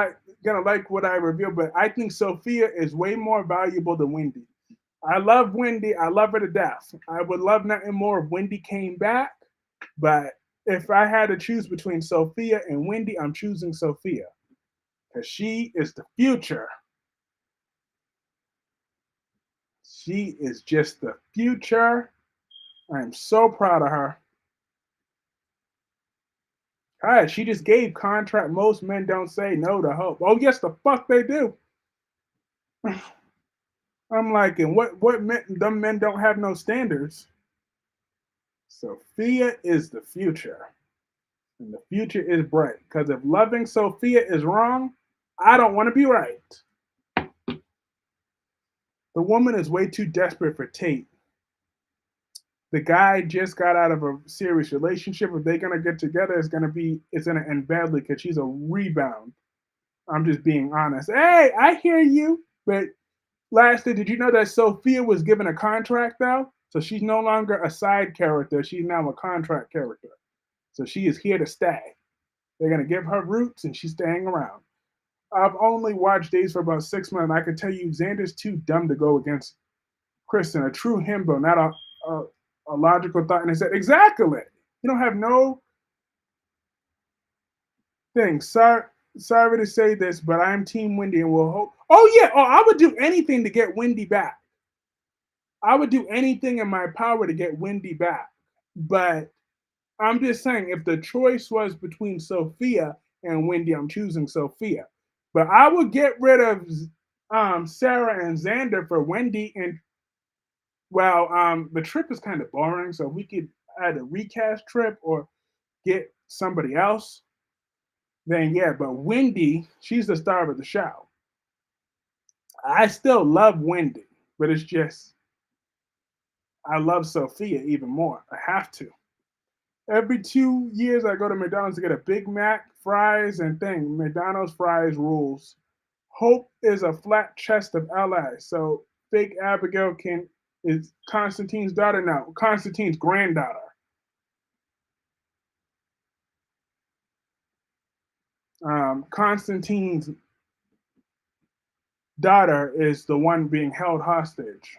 like what I reveal, but I think Sophia is way more valuable than Wendy. I love Wendy. I love her to death. I would love nothing more if Wendy came back. But if I had to choose between Sophia and Wendy, I'm choosing Sophia because she is the future. She is just the future. I am so proud of her. God, she just gave contract. Most men don't say no to Hope. Oh yes, the fuck they do. I'm like, and what men? Them men don't have no standards. Sophia is the future. And the future is bright. Because if loving Sophia is wrong, I don't want to be right. The woman is way too desperate for Tate. The guy just got out of a serious relationship. If they're gonna get together, it's gonna end badly because she's a rebound. I'm just being honest. Hey, I hear you. But lastly, did you know that Sophia was given a contract though? So she's no longer a side character. She's now a contract character. So she is here to stay. They're gonna give her roots, and she's staying around. I've only watched Days for about 6 months. And I can tell you, Xander's too dumb to go against Kristen. A true himbo, not a logical thought. And I said, exactly. You don't have no thing. Sorry to say this, but I'm Team Wendy and will hope. Oh yeah. Oh, I would do anything to get Wendy back. I would do anything in my power to get Wendy back. But I'm just saying, if the choice was between Sophia and Wendy, I'm choosing Sophia. But I would get rid of Sarah and Xander for Wendy. And well, the trip is kind of boring, so we could add a recast trip, or get somebody else, then yeah. But Wendy, she's the star of the show. I still love Wendy, but it's just I love Sophia even more. I have to. Every 2 years, I go to McDonald's to get a Big Mac, fries, and thing. McDonald's fries rules. Hope is a flat chest of LA, so fake Abigail can is Constantine's daughter now. Constantine's granddaughter. Constantine's daughter is the one being held hostage.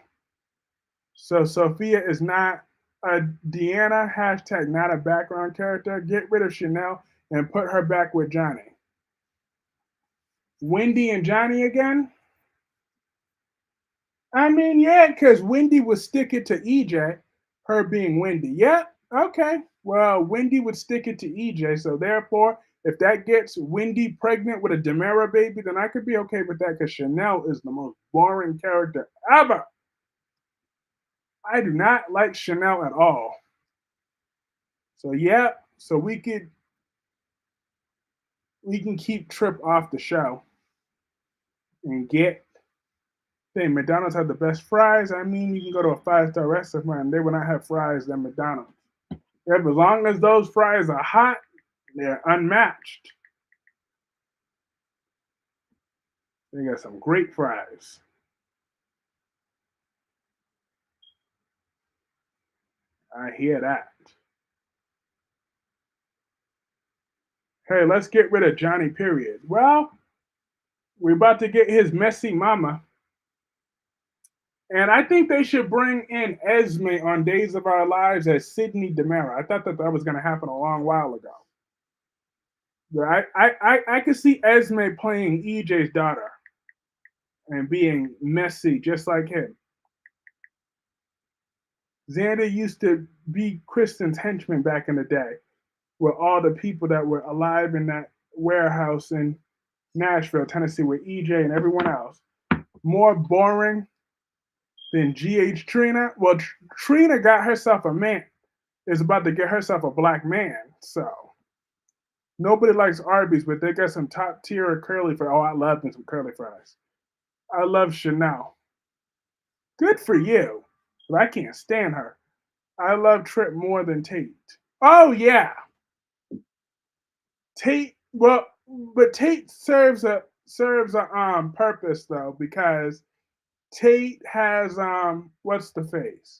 So Sophia is not a Deanna hashtag not a background character. Get rid of Chanel and put her back with Johnny. Wendy and Johnny again? I mean, yeah, because Wendy would stick it to EJ, her being Wendy. Yep, okay. Well, Wendy would stick it to EJ, so therefore, if that gets Wendy pregnant with a Demera baby, then I could be okay with that because Chanel is the most boring character ever. I do not like Chanel at all. So yeah, so we can keep Trip off the show and get thing. McDonald's have the best fries. I mean, you can go to a 5-star restaurant and they will not have fries than McDonald's. Yeah, as long as those fries are hot, they're unmatched. They got some great fries. I hear that. Hey, let's get rid of Johnny Period. Well, we're about to get his messy mama. And I think they should bring in Esme on Days of Our Lives as Sydney Demera. I thought that was going to happen a long while ago. I could see Esme playing EJ's daughter and being messy just like him. Xander used to be Kristen's henchman back in the day with all the people that were alive in that warehouse in Nashville, Tennessee, with EJ and everyone else. More boring than GH Trina. Well, Trina got herself a man, is about to get herself a black man. So nobody likes Arby's, but they got some top tier curly fries. Oh, I love them some curly fries. I love Chanel. Good for you. But I can't stand her. I love Trip more than Tate. Oh yeah, Tate. Well, but Tate serves a purpose though because Tate has what's the face?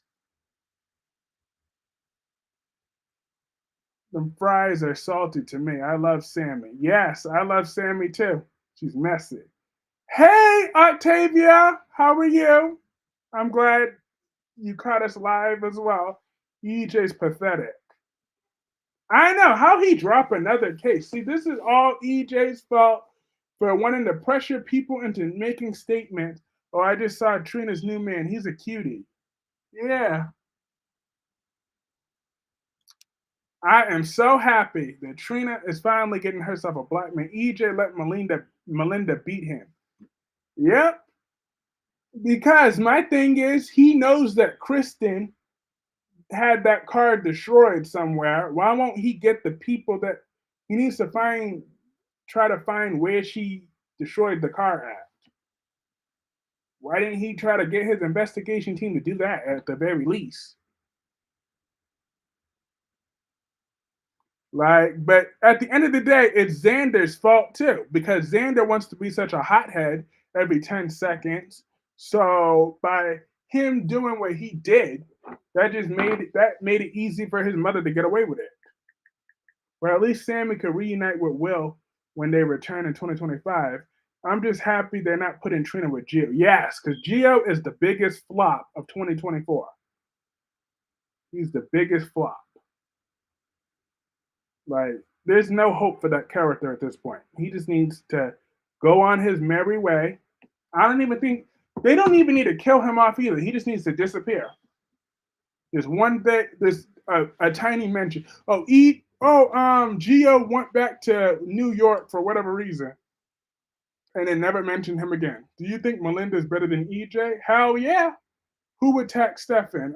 The fries are salty to me. I love Sammy. Yes, I love Sammy too. She's messy. Hey, Octavia, how are you? I'm glad you caught us live as well. EJ's pathetic. I know how he dropped another case. See, this is all EJ's fault for wanting to pressure people into making statements. Oh, I just saw Trina's new man. He's a cutie. Yeah, I am so happy that Trina is finally getting herself a black man. EJ let Melinda beat him. Yep, because my thing is he knows that Kristen had that car destroyed somewhere. Why won't he get the people that he needs to find? Try to find where she destroyed the car at. Why didn't he try to get his investigation team to do that at the very least? Like, but at the end of the day, it's Xander's fault too, because Xander wants to be such a hothead every 10 seconds. So by him doing what he did, that made it easy for his mother to get away with it. Or at least Sammy could reunite with Will when they return in 2025. I'm just happy they're not putting Trina with Gio. Yes, because Gio is the biggest flop of 2024. He's the biggest flop. Like, there's no hope for that character at this point. He just needs to go on his merry way. I don't even think they don't even need to kill him off either. He just needs to disappear. There's one bit, there's a tiny mention. Gio went back to New York for whatever reason, and then never mentioned him again. Do you think Melinda is better than EJ? Hell yeah. Who would text Stefan?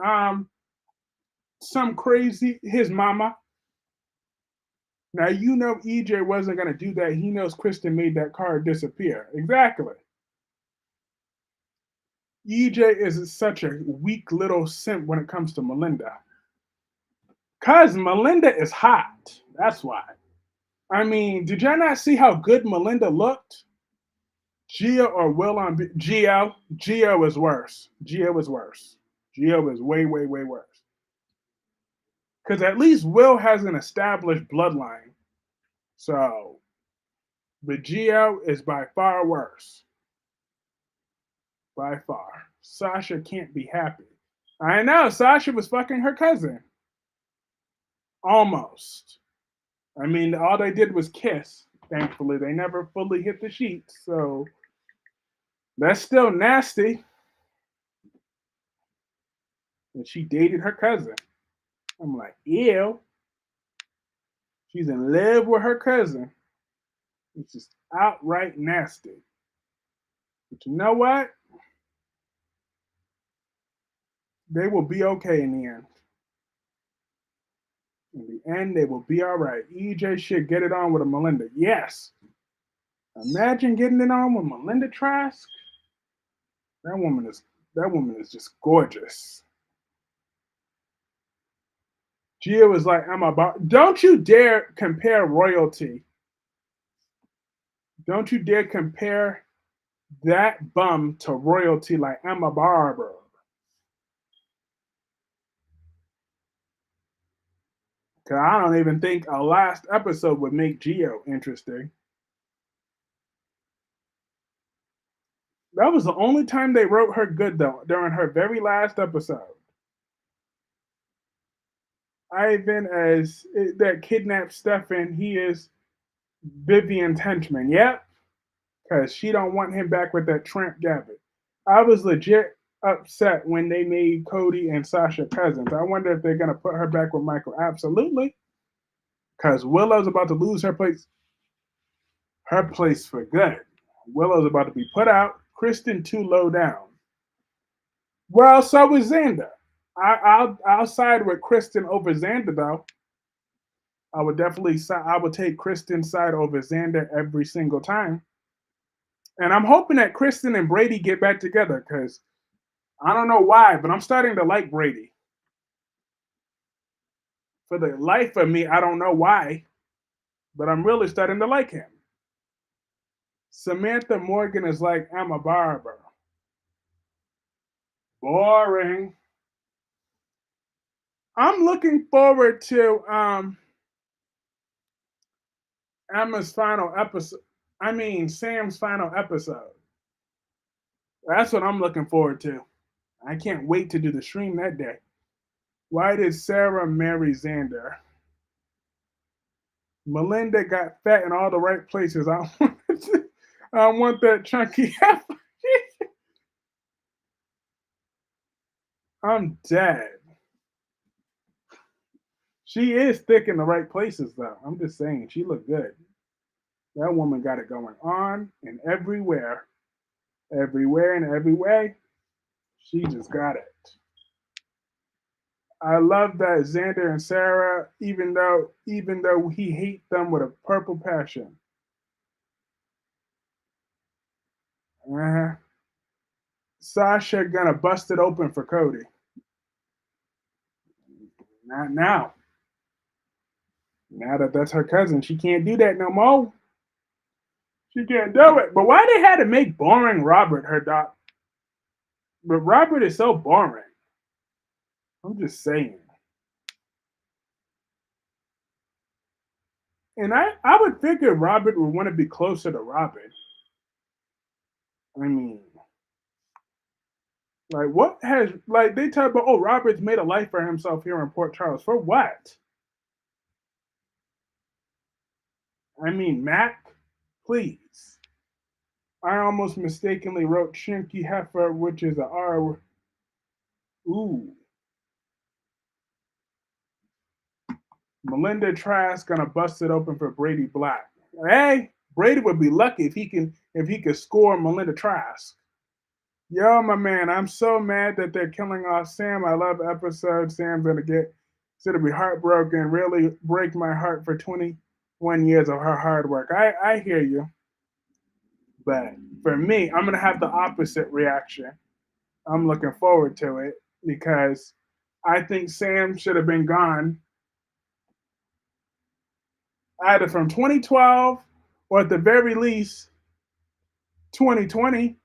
Some crazy his mama. Now you know EJ wasn't gonna do that. He knows Kristen made that card disappear. Exactly. EJ is such a weak little simp when it comes to Melinda. Cause Melinda is hot. That's why. I mean, did y'all not see how good Melinda looked? Gia or Will on Gio? Gio is worse. Gio is worse. Gio is way, way, way worse. Because at least Will has an established bloodline. So, but Gio is by far worse. By far. Sasha can't be happy. I know, Sasha was fucking her cousin. Almost. I mean, all they did was kiss. Thankfully, they never fully hit the sheets. So, that's still nasty. And she dated her cousin. I'm like, ew. She's in love with her cousin. It's just outright nasty. But you know what? They will be okay in the end. In the end, they will be all right. EJ should get it on with a Melinda. Yes. Imagine getting it on with Melinda Trask. That woman is that woman is just gorgeous. Gia was like, I'm about. Don't you dare compare royalty. Don't you dare compare that bum to royalty like Emma Barber. Cause I don't even think a last episode would make Geo interesting. That was the only time they wrote her good though, during her very last episode. Ivan as that kidnapped Stefan, he is Vivian's henchman. Yep, because she don't want him back with that tramp Gavin. I was legit upset when they made Cody and Sasha cousins. I wonder if they're gonna put her back with Michael. Absolutely, because Willow's about to lose her place for good. Willow's about to be put out. Kristen too low down. Well, so is Xander. I'll side with Kristen over Xander though. I would take Kristen's side over Xander every single time. And I'm hoping that Kristen and Brady get back together because I don't know why, but I'm starting to like Brady. For the life of me, I don't know why, but I'm really starting to like him. Samantha Morgan is like Emma Barber. Boring. I'm looking forward to Emma's final episode. I mean, Sam's final episode. That's what I'm looking forward to. I can't wait to do the stream that day. Why did Sarah marry Xander? Melinda got fat in all the right places. I want that chunky heifer. I'm dead. She is thick in the right places, though. I'm just saying, she looked good. That woman got it going on and everywhere and every way. She just got it. I love that Xander and Sarah, even though he hates them with a purple passion. Uh-huh. Sasha gonna bust it open for Cody. Not now. Now that that's her cousin, she can't do that no more. She can't do it. But why they had to make boring Robert her doc? But Robert is so boring. I'm just saying. And I would figure Robert would want to be closer to Robin. I mean, like what has like they talk about? Oh, Robert's made a life for himself here in Port Charles. For what? I mean, Mac, please. I almost mistakenly wrote Chinky Heifer, which is a R. Ooh. Melinda Trask gonna bust it open for Brady Black. Hey, Brady would be lucky if he could score Melinda Trask. Yo, my man, I'm so mad that they're killing off Sam. I love episode. Sam's gonna be heartbroken, really break my heart for 20. 1 years of her hard work. I hear you, but for me, I'm gonna have the opposite reaction. I'm looking forward to it because I think Sam should have been gone either from 2012 or at the very least 2020.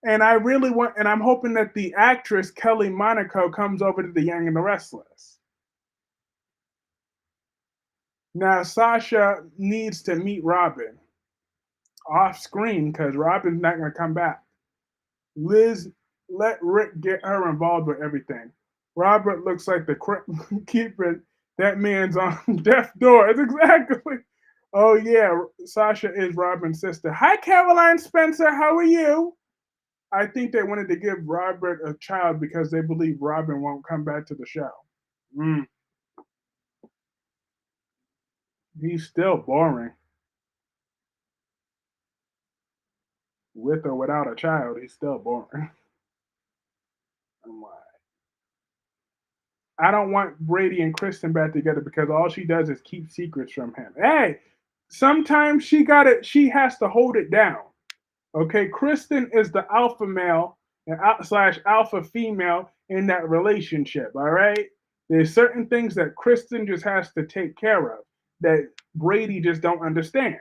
And I really want, and I'm hoping that the actress Kelly Monaco comes over to The Young and the Restless. Now, Sasha needs to meet Robin off screen because Robin's not going to come back. Liz, let Rick get her involved with everything. Robert looks like the crypt keeper. That man's on death door. It's exactly. Oh, yeah. Sasha is Robin's sister. Hi, Caroline Spencer. How are you? I think they wanted to give Robert a child because they believe Robin won't come back to the show. Mm, he's still boring. With or without a child, he's still boring. I'm like, I don't want Brady and Kristen back together because all she does is keep secrets from him. Hey, sometimes she got it. She has to hold it down. Okay, Kristen is the alpha male and slash alpha female in that relationship. All right, there's certain things that Kristen just has to take care of that Brady just don't understand.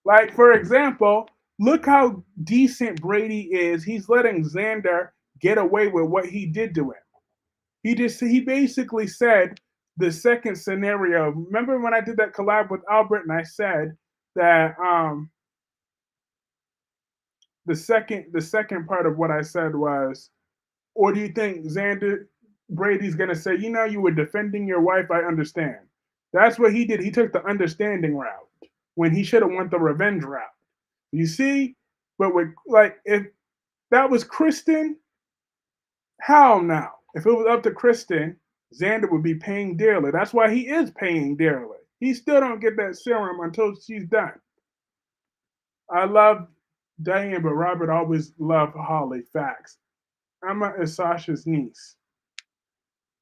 Like for example, look how decent Brady is. He's letting Xander get away with what he did to him. He basically said the second scenario. Remember when I did that collab with Albert and I said that the second part of what I said was, or do you think Xander Brady's gonna say, you were defending your wife, I understand. That's what he did. He took the understanding route when he should have went the revenge route. You see? But with like if that was Kristen, hell no. If it was up to Kristen, Xander would be paying dearly. That's why he is paying dearly. He still don't get that serum until she's done. I love Diane, but Robert always loved Holly. Facts. Emma is Sasha's niece.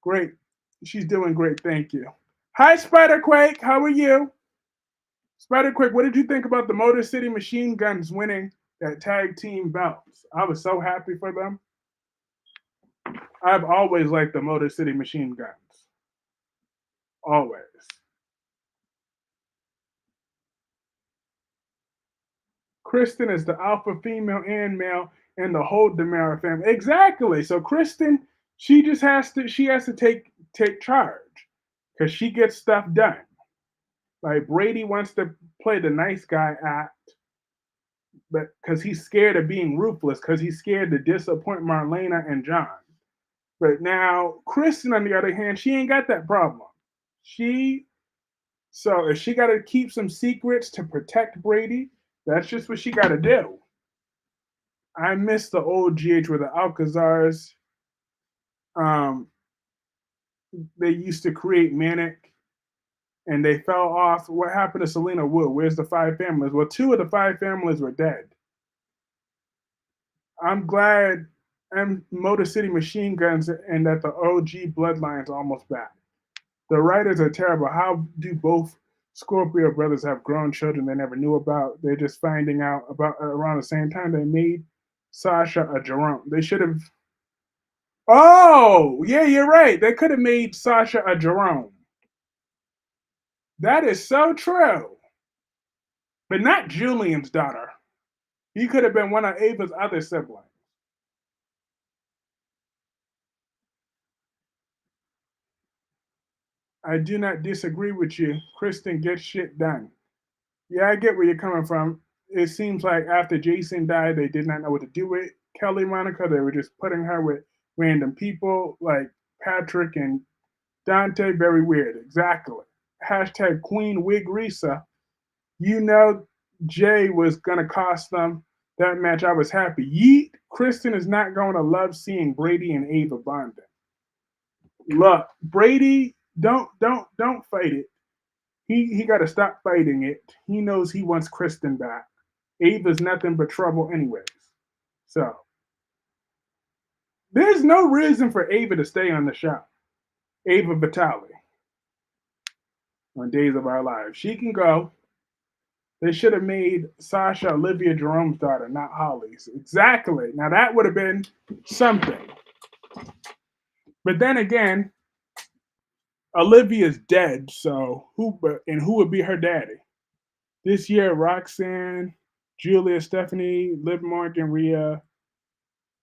Great. She's doing great. Thank you. Hi, Spiderquake. How are you? Spiderquake, what did you think about the Motor City Machine Guns winning that tag team belts? I was so happy for them. I've always liked the Motor City Machine Guns. Always. Kristen is the alpha female and male in the whole Demara family. Exactly. So Kristen, she has to take charge because she gets stuff done. Like Brady wants to play the nice guy act, but because he's scared of being ruthless, because he's scared to disappoint Marlena and John. But now Kristen, on the other hand, she ain't got that problem. She so if she got to keep some secrets to protect Brady, that's just what she got to do. I miss the old GH where the Alcazars, um, they used to create Manic and they fell off. What happened to Selena Wood? Where's the five families? Well, two of the five families were dead. I'm glad and Motor City Machine Guns and that the OG Bloodline's almost back. The writers are terrible. How do both Scorpio brothers have grown children they never knew about? They're just finding out about around the same time they made Sasha a Jerome. They should have. Oh, yeah, you're right. They could have made Sasha a Jerome. That is so true. But not Julian's daughter. He could have been one of Ava's other siblings. I do not disagree with you. Kristen gets shit done. Yeah, I get where you're coming from. It seems like after Jason died, they did not know what to do with Kelly Monica. They were just putting her with random people like Patrick and Dante. Very weird. Exactly. Hashtag Queen Wig Risa. You know, Jay was going to cost them that match. I was happy. Yeet. Kristen is not going to love seeing Brady and Ava bonding. Look, Brady, don't fight it. He got to stop fighting it. He knows he wants Kristen back. Ava's nothing but trouble, anyways. So there's no reason for Ava to stay on the show. Ava Vitale. on Days of Our Lives. She can go. They should have made Sasha Olivia Jerome's daughter, not Holly's. Exactly. Now that would have been something. But then again, Olivia's dead, so who would be her daddy? This year, Roxanne, Julia, Stephanie, Liv Morgan, Rhea,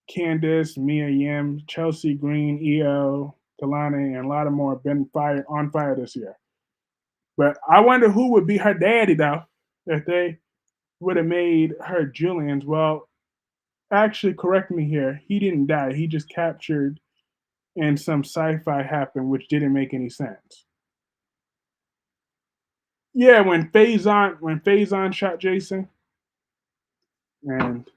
Candace, Mia Yim, Chelsea Green, EO, Kalani, and a lot of more have been on fire this year. But I wonder who would be her daddy though, if they would have made her Julian's. Well, actually, correct me here. He didn't die. He just captured, and some sci-fi happened, which didn't make any sense. Yeah, when Faison shot Jason, and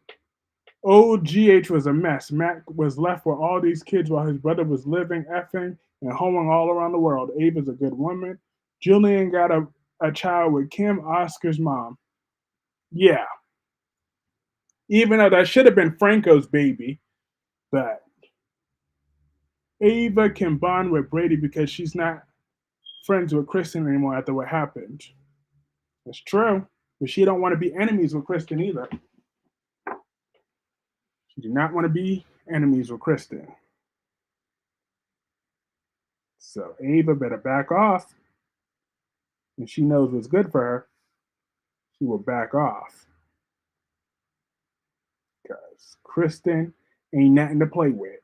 old GH was a mess. Mac was left with all these kids while his brother was living, effing, and hoeing all around the world. Ava's a good woman. Julian got a child with Kim, Oscar's mom. Yeah, even though that should have been Franco's baby, but Ava can bond with Brady because she's not friends with Kristen anymore after what happened. That's true, but she don't want to be enemies with Kristen either. She do not want to be enemies with Kristen. So Ava better back off. And she knows what's good for her. She will back off. Because Kristen ain't nothing to play with.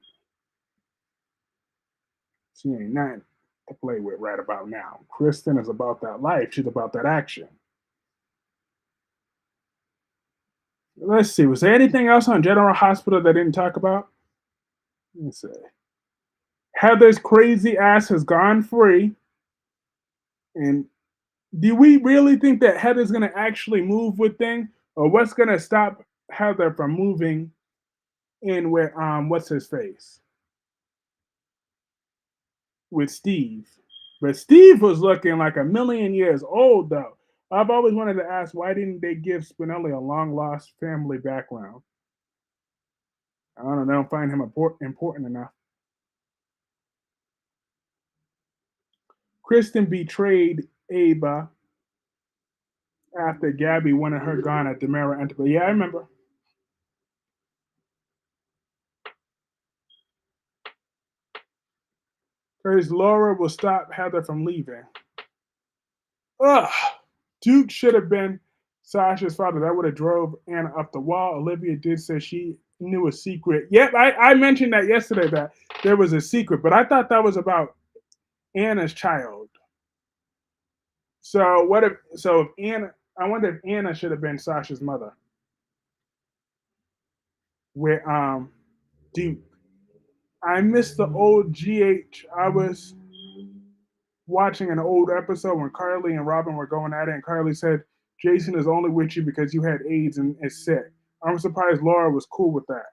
She ain't nothing to play with right about now. Kristen is about that life. She's about that action. Let's see. Was there anything else on General Hospital that I didn't talk about? Let's see. Heather's crazy ass has gone free. And do we really think that Heather's going to actually move with thing? Or what's going to stop Heather from moving in with, what's his face? With Steve. But Steve was looking like a million years old, though. I've always wanted to ask, why didn't they give Spinelli a long lost family background? I don't know. They don't find him important enough. Kristen betrayed Ava after Gabby wanted her gone at the Mara Enterprise. Yeah, I remember. Because Laura will stop Heather from leaving. Ugh. Duke should have been Sasha's father. That would have drove Anna up the wall. Olivia did say she knew a secret. Yep, I mentioned that yesterday that there was a secret, but I thought that was about Anna's child. So what if Anna? I wonder if Anna should have been Sasha's mother with Duke. I missed the old GH. I was watching an old episode when Carly and Robin were going at it, and Carly said, Jason is only with you because you had AIDS and is sick. I'm surprised Laura was cool with that.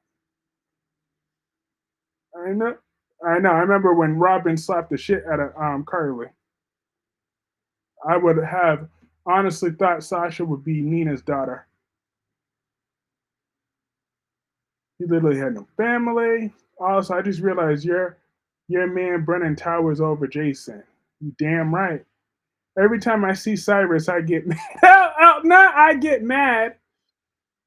I know. I know. I remember when Robin slapped the shit out of Carly. I would have honestly thought Sasha would be Nina's daughter. He literally had no family. Also, I just realized your man Brennan towers over Jason. You damn right. Every time I see Cyrus, I get mad. Not I get mad.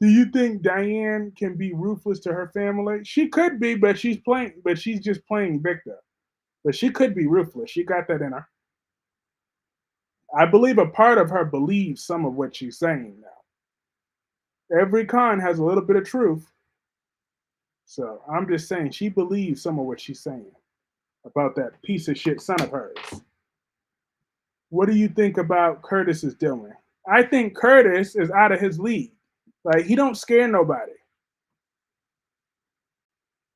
Do you think Diane can be ruthless to her family? She could be, but she's just playing Victor. But she could be ruthless. She got that in her. I believe a part of her believes some of what she's saying now. Every con has a little bit of truth. So I'm just saying she believes some of what she's saying about that piece of shit son of hers. What do you think about Curtis is doing? I think Curtis is out of his league. Like he don't scare nobody.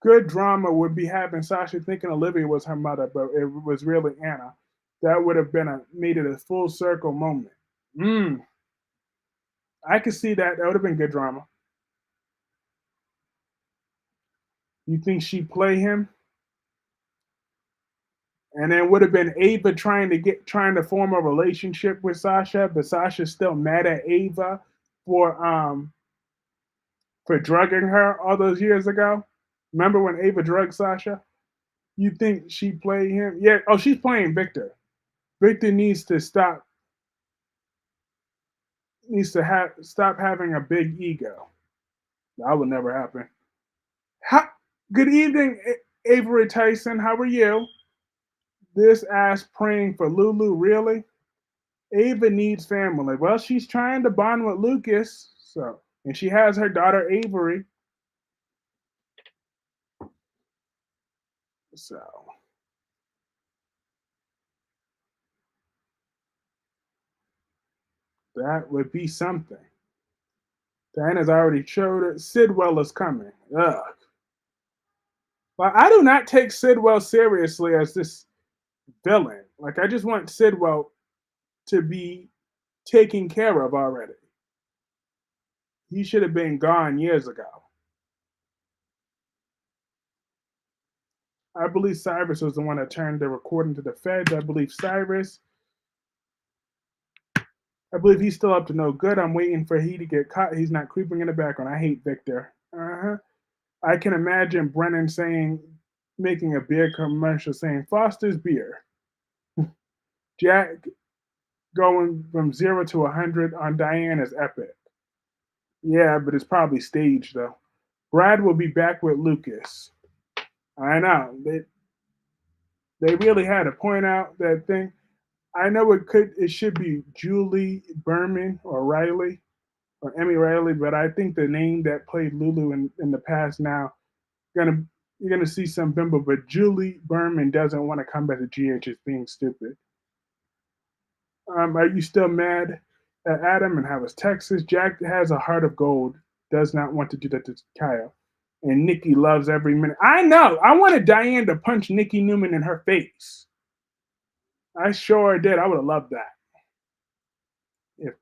Good drama would be having Sasha thinking Olivia was her mother, but it was really Anna. That would have been made it a full circle moment. Mm, I could see that. That would have been good drama. You think she'd play him? And then would have been Ava trying to form a relationship with Sasha, but Sasha's still mad at Ava for drugging her all those years ago. Remember when Ava drugged Sasha? You think she played him? Yeah. Oh, she's playing Victor. Victor stop having a big ego. That would never happen. How, good evening, Avery Tyson. How are you? This ass praying for Lulu, really? Ava needs family. Well, she's trying to bond with Lucas, so and she has her daughter Avery. So that would be something. Diana's already showed it. Sidwell is coming. Ugh. Well, I do not take Sidwell seriously as this villain. Like, I just want Sidwell to be taken care of already. He should have been gone years ago. I believe Cyrus was the one that turned the recording to the feds. I believe he's still up to no good. I'm waiting for he to get caught. He's not creeping in the background. I hate Victor. Uh-huh. I can imagine Brennan making a beer commercial saying Foster's beer. Jack going from 0 to 100 on Diane is epic. Yeah, but it's probably staged though. Brad will be back with Lucas. I know. They really had to point out that thing. I know it should be Julie Berman or Riley or Emmy Riley, but I think the name that played Lulu in the past now gonna you're gonna see some bimbo, but Julie Berman doesn't want to come back to GH as being stupid. Are you still mad at Adam and how was Texas? Jack has a heart of gold, does not want to do that to Kyle. And Nikki loves every minute. I know. I wanted Diane to punch Nikki Newman in her face. I sure did. I would have loved that. If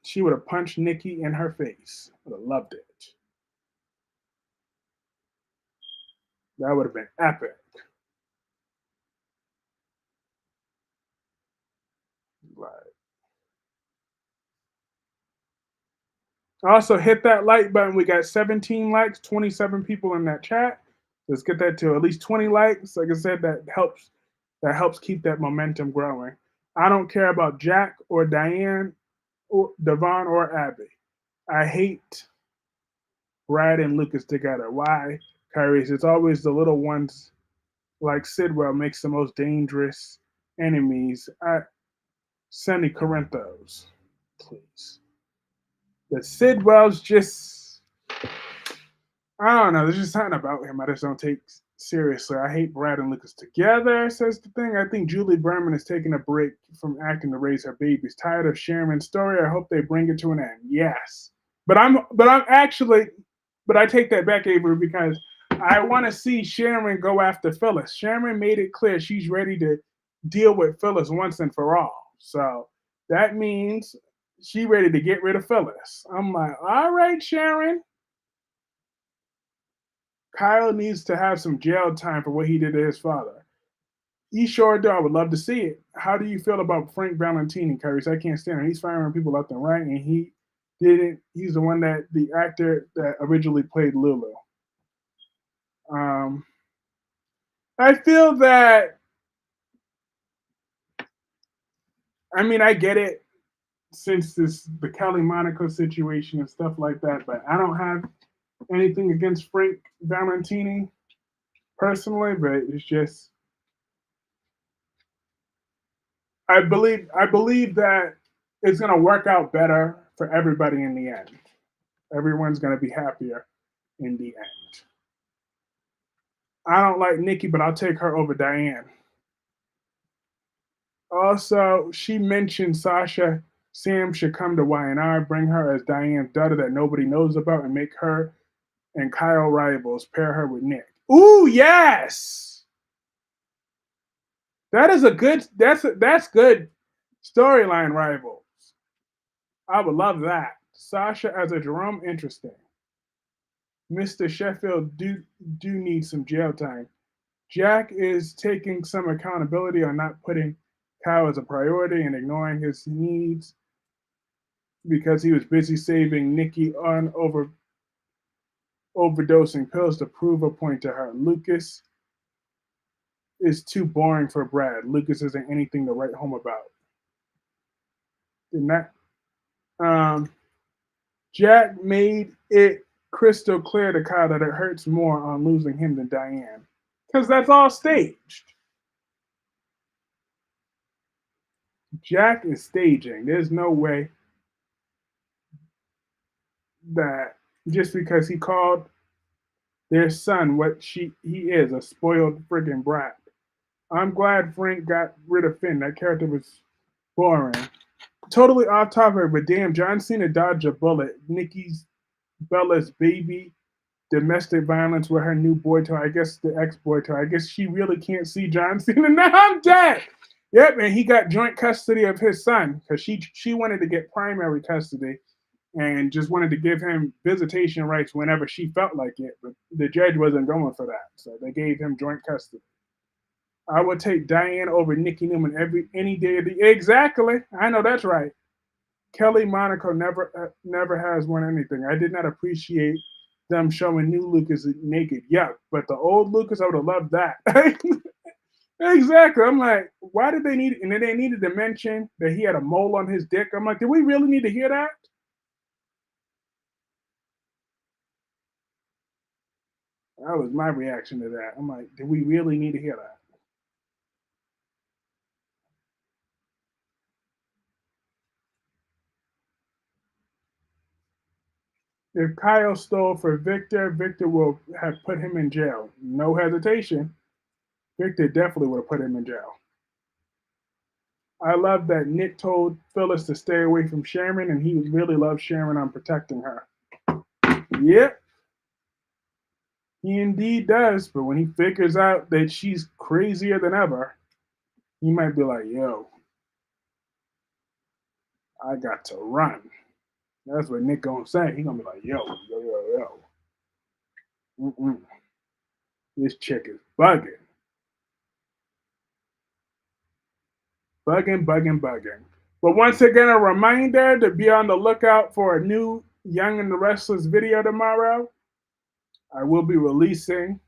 she would have punched Nikki in her face. I would have loved it. That would have been epic. Right. Also, hit that like button. We got 17 likes, 27 people in that chat. Let's get that to at least 20 likes. Like I said, that helps keep that momentum growing. I don't care about Jack or Diane or Devon or Abby. I hate Brad and Lucas together. Why? Kyrie? It's always the little ones like Sidwell makes the most dangerous enemies. Sonny Corinthos, please. The Sidwell's just I don't know. There's just something about him I just don't take seriously. I hate Brad and Lucas together, says the thing. I think Julie Berman is taking a break from acting to raise her babies. Tired of Sharon's story. I hope they bring it to an end. Yes. But I'm actually but I take that back, Avery, because I want to see Sharon go after Phyllis. Sharon made it clear she's ready to deal with Phyllis once and for all. So that means she ready to get rid of Phyllis. I'm like, all right, Sharon. Kyle needs to have some jail time for what he did to his father. He sure do. I would love to see it. How do you feel about Frank Valentini, Curtis? I can't stand him. He's firing people left and right, and he didn't. He's the one the actor that originally played Lulu. Um, I feel that. I mean, I get it since the Kelly Monaco situation and stuff like that, but I don't have anything against Frank Valentini personally. But it's just I believe that it's gonna work out better for everybody in the end. Everyone's gonna be happier in the end. I don't like Nikki, but I'll take her over Diane. Also, she mentioned Sasha Sam should come to Y&R, bring her as Diane's daughter that nobody knows about, and make her and Kyle rivals. Pair her with Nick. Ooh, yes, that is a good. That's good storyline rivals. I would love that. Sasha as a Jerome, interesting. Mr. Sheffield do need some jail time. Jack is taking some accountability on not putting Kyle as a priority and ignoring his needs because he was busy saving Nikki on overdosing pills to prove a point to her. Lucas is too boring for Brad. Lucas isn't anything to write home about. And that Jack made it crystal clear to Kyle that it hurts more on losing him than Diane. Because that's all staged. Jack is staging. There's no way that just because he called their son what he is, a spoiled friggin' brat. I'm glad Frank got rid of Finn. That character was boring. Totally off topic, but damn, John Cena dodged a bullet. Nikki's Bella's baby domestic violence with her new boy toy. I guess the ex boy toy. I guess she really can't see John Cena. Now I'm dead. Yep, and he got joint custody of his son because she wanted to get primary custody and just wanted to give him visitation rights whenever she felt like it. But the judge wasn't going for that, so they gave him joint custody. I would take Diane over Nikki Newman any day of the exactly. I know that's right. Kelly Monaco never has won anything. I did not appreciate them showing new Lucas naked. Yeah, but the old Lucas, I would have loved that. Exactly. I'm like, why did they need? And then they needed to mention that he had a mole on his dick. I'm like, did we really need to hear that? That was my reaction to that. I'm like, did we really need to hear that? If Kyle stole for Victor, Victor will have put him in jail. No hesitation. Victor definitely would have put him in jail. I love that Nick told Phyllis to stay away from Sharon, and he really loves Sharon on protecting her. Yep, he indeed does. But when he figures out that she's crazier than ever, he might be like, yo, I got to run. That's what Nick gonna say. He gonna be like, yo. Mm-mm. This chick is bugging. Bugging. But once again, a reminder to be on the lookout for a new Young and the Restless video tomorrow. I will be releasing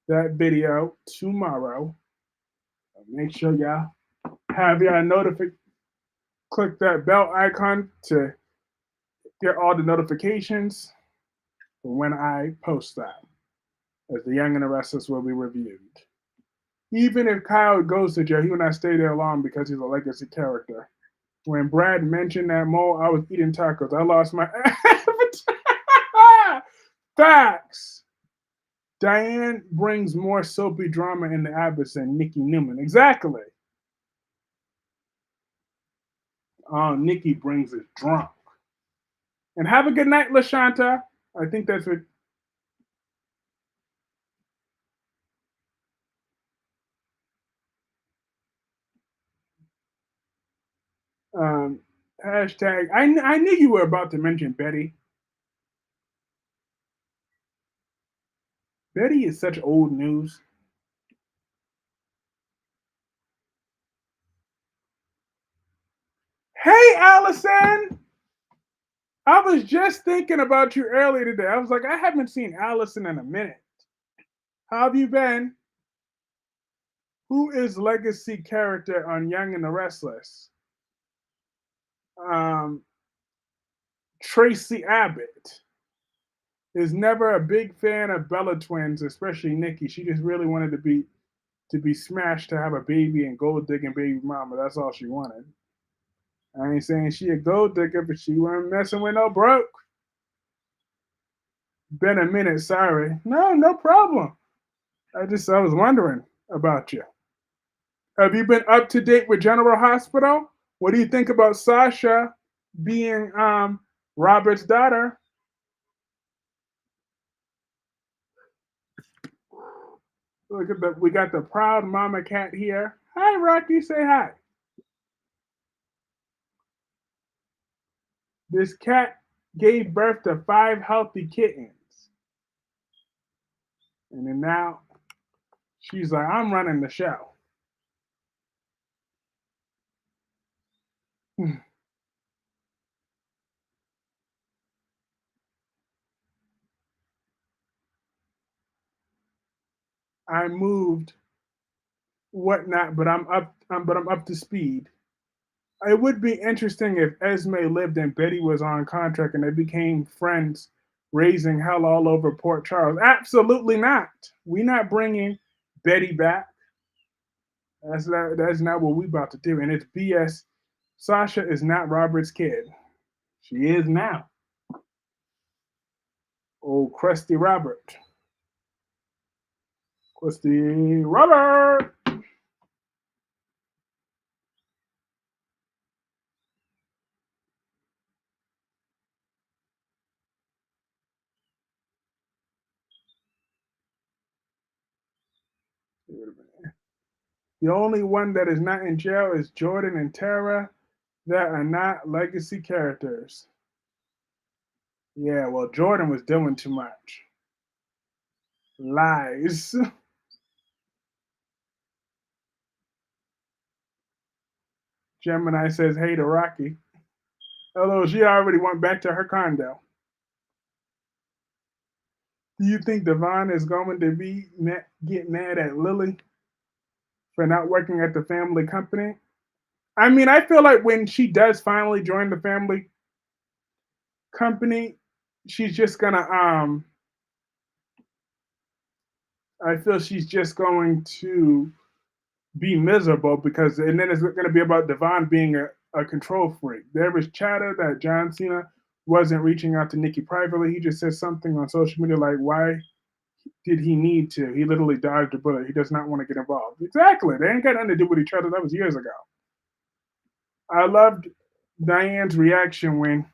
that video tomorrow. Make sure y'all have y'all notification. Click that bell icon to get all the notifications for when I post that, as the Young and the Restless will be reviewed. Even if Kyle goes to jail, he will not stay there long because he's a legacy character. When Brad mentioned that mole, I was eating tacos. I lost my appetite. Facts. Diane brings more soapy drama in the Abbott than Nikki Newman. Exactly. Nikki brings it drunk. And have a good night, LaShanta. I think that's what. Um, hashtag. I knew you were about to mention Betty. Betty is such old news. Hey, Allison. I was just thinking about you earlier today. I was like, I haven't seen Allison in a minute. How have you been? Who is legacy character on Young and the Restless? Um, Tracy Abbott is never a big fan of Bella twins, especially Nikki. She just really wanted to be smashed to have a baby and gold digging baby mama. That's all she wanted. I ain't saying she a gold digger, but she wasn't messing with no broke. Been a minute, sorry. No, no problem. I was wondering about you. Have you been up to date with General Hospital? What do you think about Sasha being Robert's daughter? Look at we got the proud mama cat here. Hi, Rocky. Say hi. This cat gave birth to 5 healthy kittens, and then now she's like, I'm running the show. I moved whatnot, but I'm up to speed. It would be interesting if Esme lived and Betty was on contract and they became friends, raising hell all over Port Charles. Absolutely not. We're not bringing Betty back. That's not what we about to do. And it's BS. Sasha is not Robert's kid. She is now. Oh, crusty Robert. Crusty Robert. The only one that is not in jail is Jordan and Tara that are not legacy characters. Yeah, well, Jordan was doing too much. Lies. Gemini says hey to Rocky. Although she already went back to her condo. Do you think Devon is going to get mad at Lily for not working at the family company? I mean, I feel like when she does finally join the family company, she's just gonna I feel she's just going to be miserable because and then it's gonna be about Devon being a control freak. There was chatter that John Cena wasn't reaching out to Nikki privately. He just said something on social media like, why did he need to? He literally dodged a bullet. He does not want to get involved. Exactly. They ain't got nothing to do with each other. That was years ago. I loved Diane's reaction when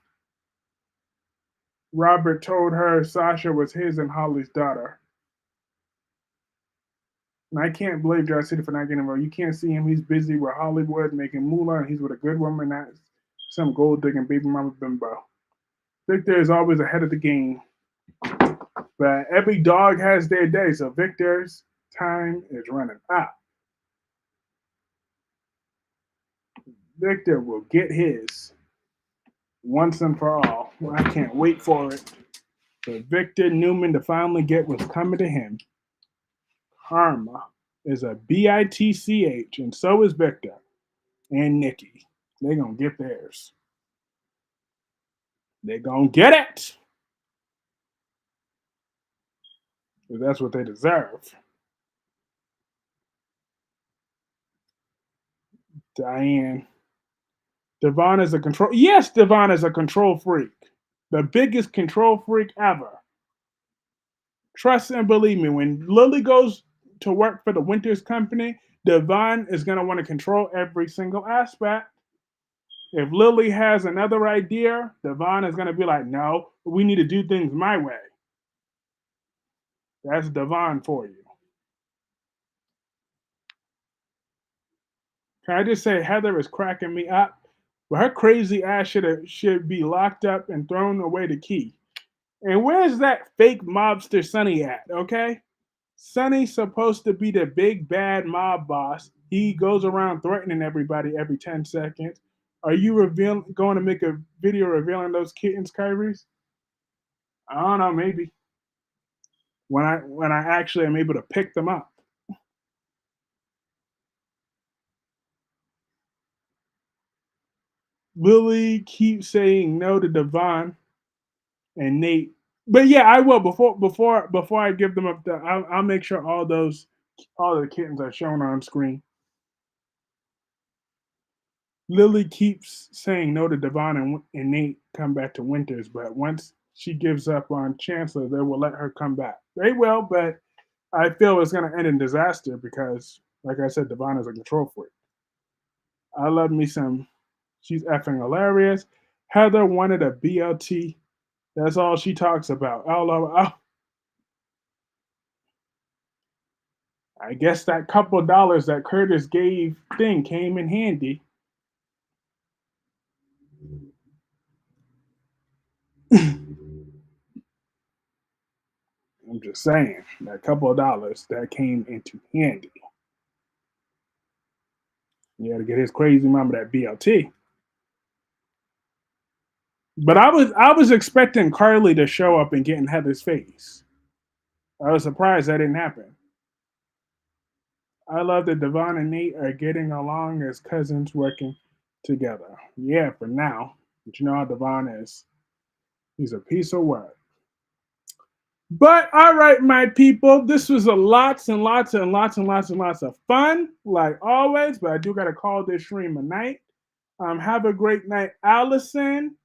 Robert told her Sasha was his and Holly's daughter. And I can't blame John Cena for not getting involved. You can't see him. He's busy with Hollywood making moolah, and he's with a good woman, not some gold digging baby mama bimbo. Victor is always ahead of the game. But every dog has their day, so Victor's time is running out. Victor will get his once and for all. I can't wait for it. For Victor Newman to finally get what's coming to him. Karma is a bitch, and so is Victor and Nikki. They're gonna get theirs. They're gonna get it. That's what they deserve. Diane. Devon is a control. Yes, Devon is a control freak. The biggest control freak ever. Trust and believe me, when Lily goes to work for the Winters Company, Devon is going to want to control every single aspect. If Lily has another idea, Devon is going to be like, no, we need to do things my way. That's Devon for you. Can I just say Heather is cracking me up? But her crazy ass should be locked up and thrown away the key. And where's that fake mobster Sonny at? Okay, Sonny's supposed to be the big bad mob boss. He goes around threatening everybody every 10 seconds. Are you going to make a video revealing those kittens, Kyrie? I don't know, maybe when I actually am able to pick them up. Lily keeps saying no to Devon and Nate. But yeah, I will before I give them up. I'll make sure all the kittens are shown on screen. Lily keeps saying no to Devon and Nate come back to Winters, but once she gives up on Chancellor, they will let her come back. They will, but I feel it's going to end in disaster because, like I said, Devon is a control freak. I love me some. She's effing hilarious. Heather wanted a BLT. That's all she talks about. I guess that couple dollars that Curtis gave thing came in handy. I'm just saying that couple of dollars that came into handy. You got to get his crazy mama that BLT. But I was expecting Carly to show up and get in Heather's face. I was surprised that didn't happen. I love that Devon and Nate are getting along as cousins working together. Yeah, for now. But you know how Devon is. He's a piece of work. But all right, my people, this was a lots and lots and lots and lots and lots of fun, like always. But I do got to call this stream a night. Have a great night, Allison.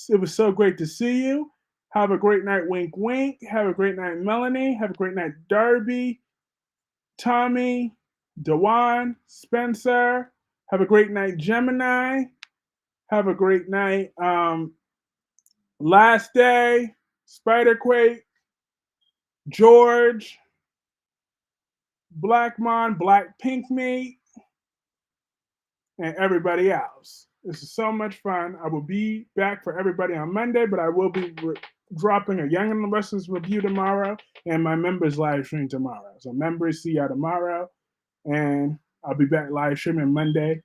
It was so great to see you. Have a great night, Wink Wink. Have a great night, Melanie. Have a great night, Darby, Tommy, Dewan, Spencer. Have a great night, Gemini. Have a great night, Last Day, Spiderquake, George, Blackmon, Black Pink Meat, and everybody else. This is so much fun. I will be back for everybody on Monday, but I will be dropping a Young and the Restless review tomorrow and my members live stream tomorrow. So members, see y'all tomorrow, and I'll be back live streaming Monday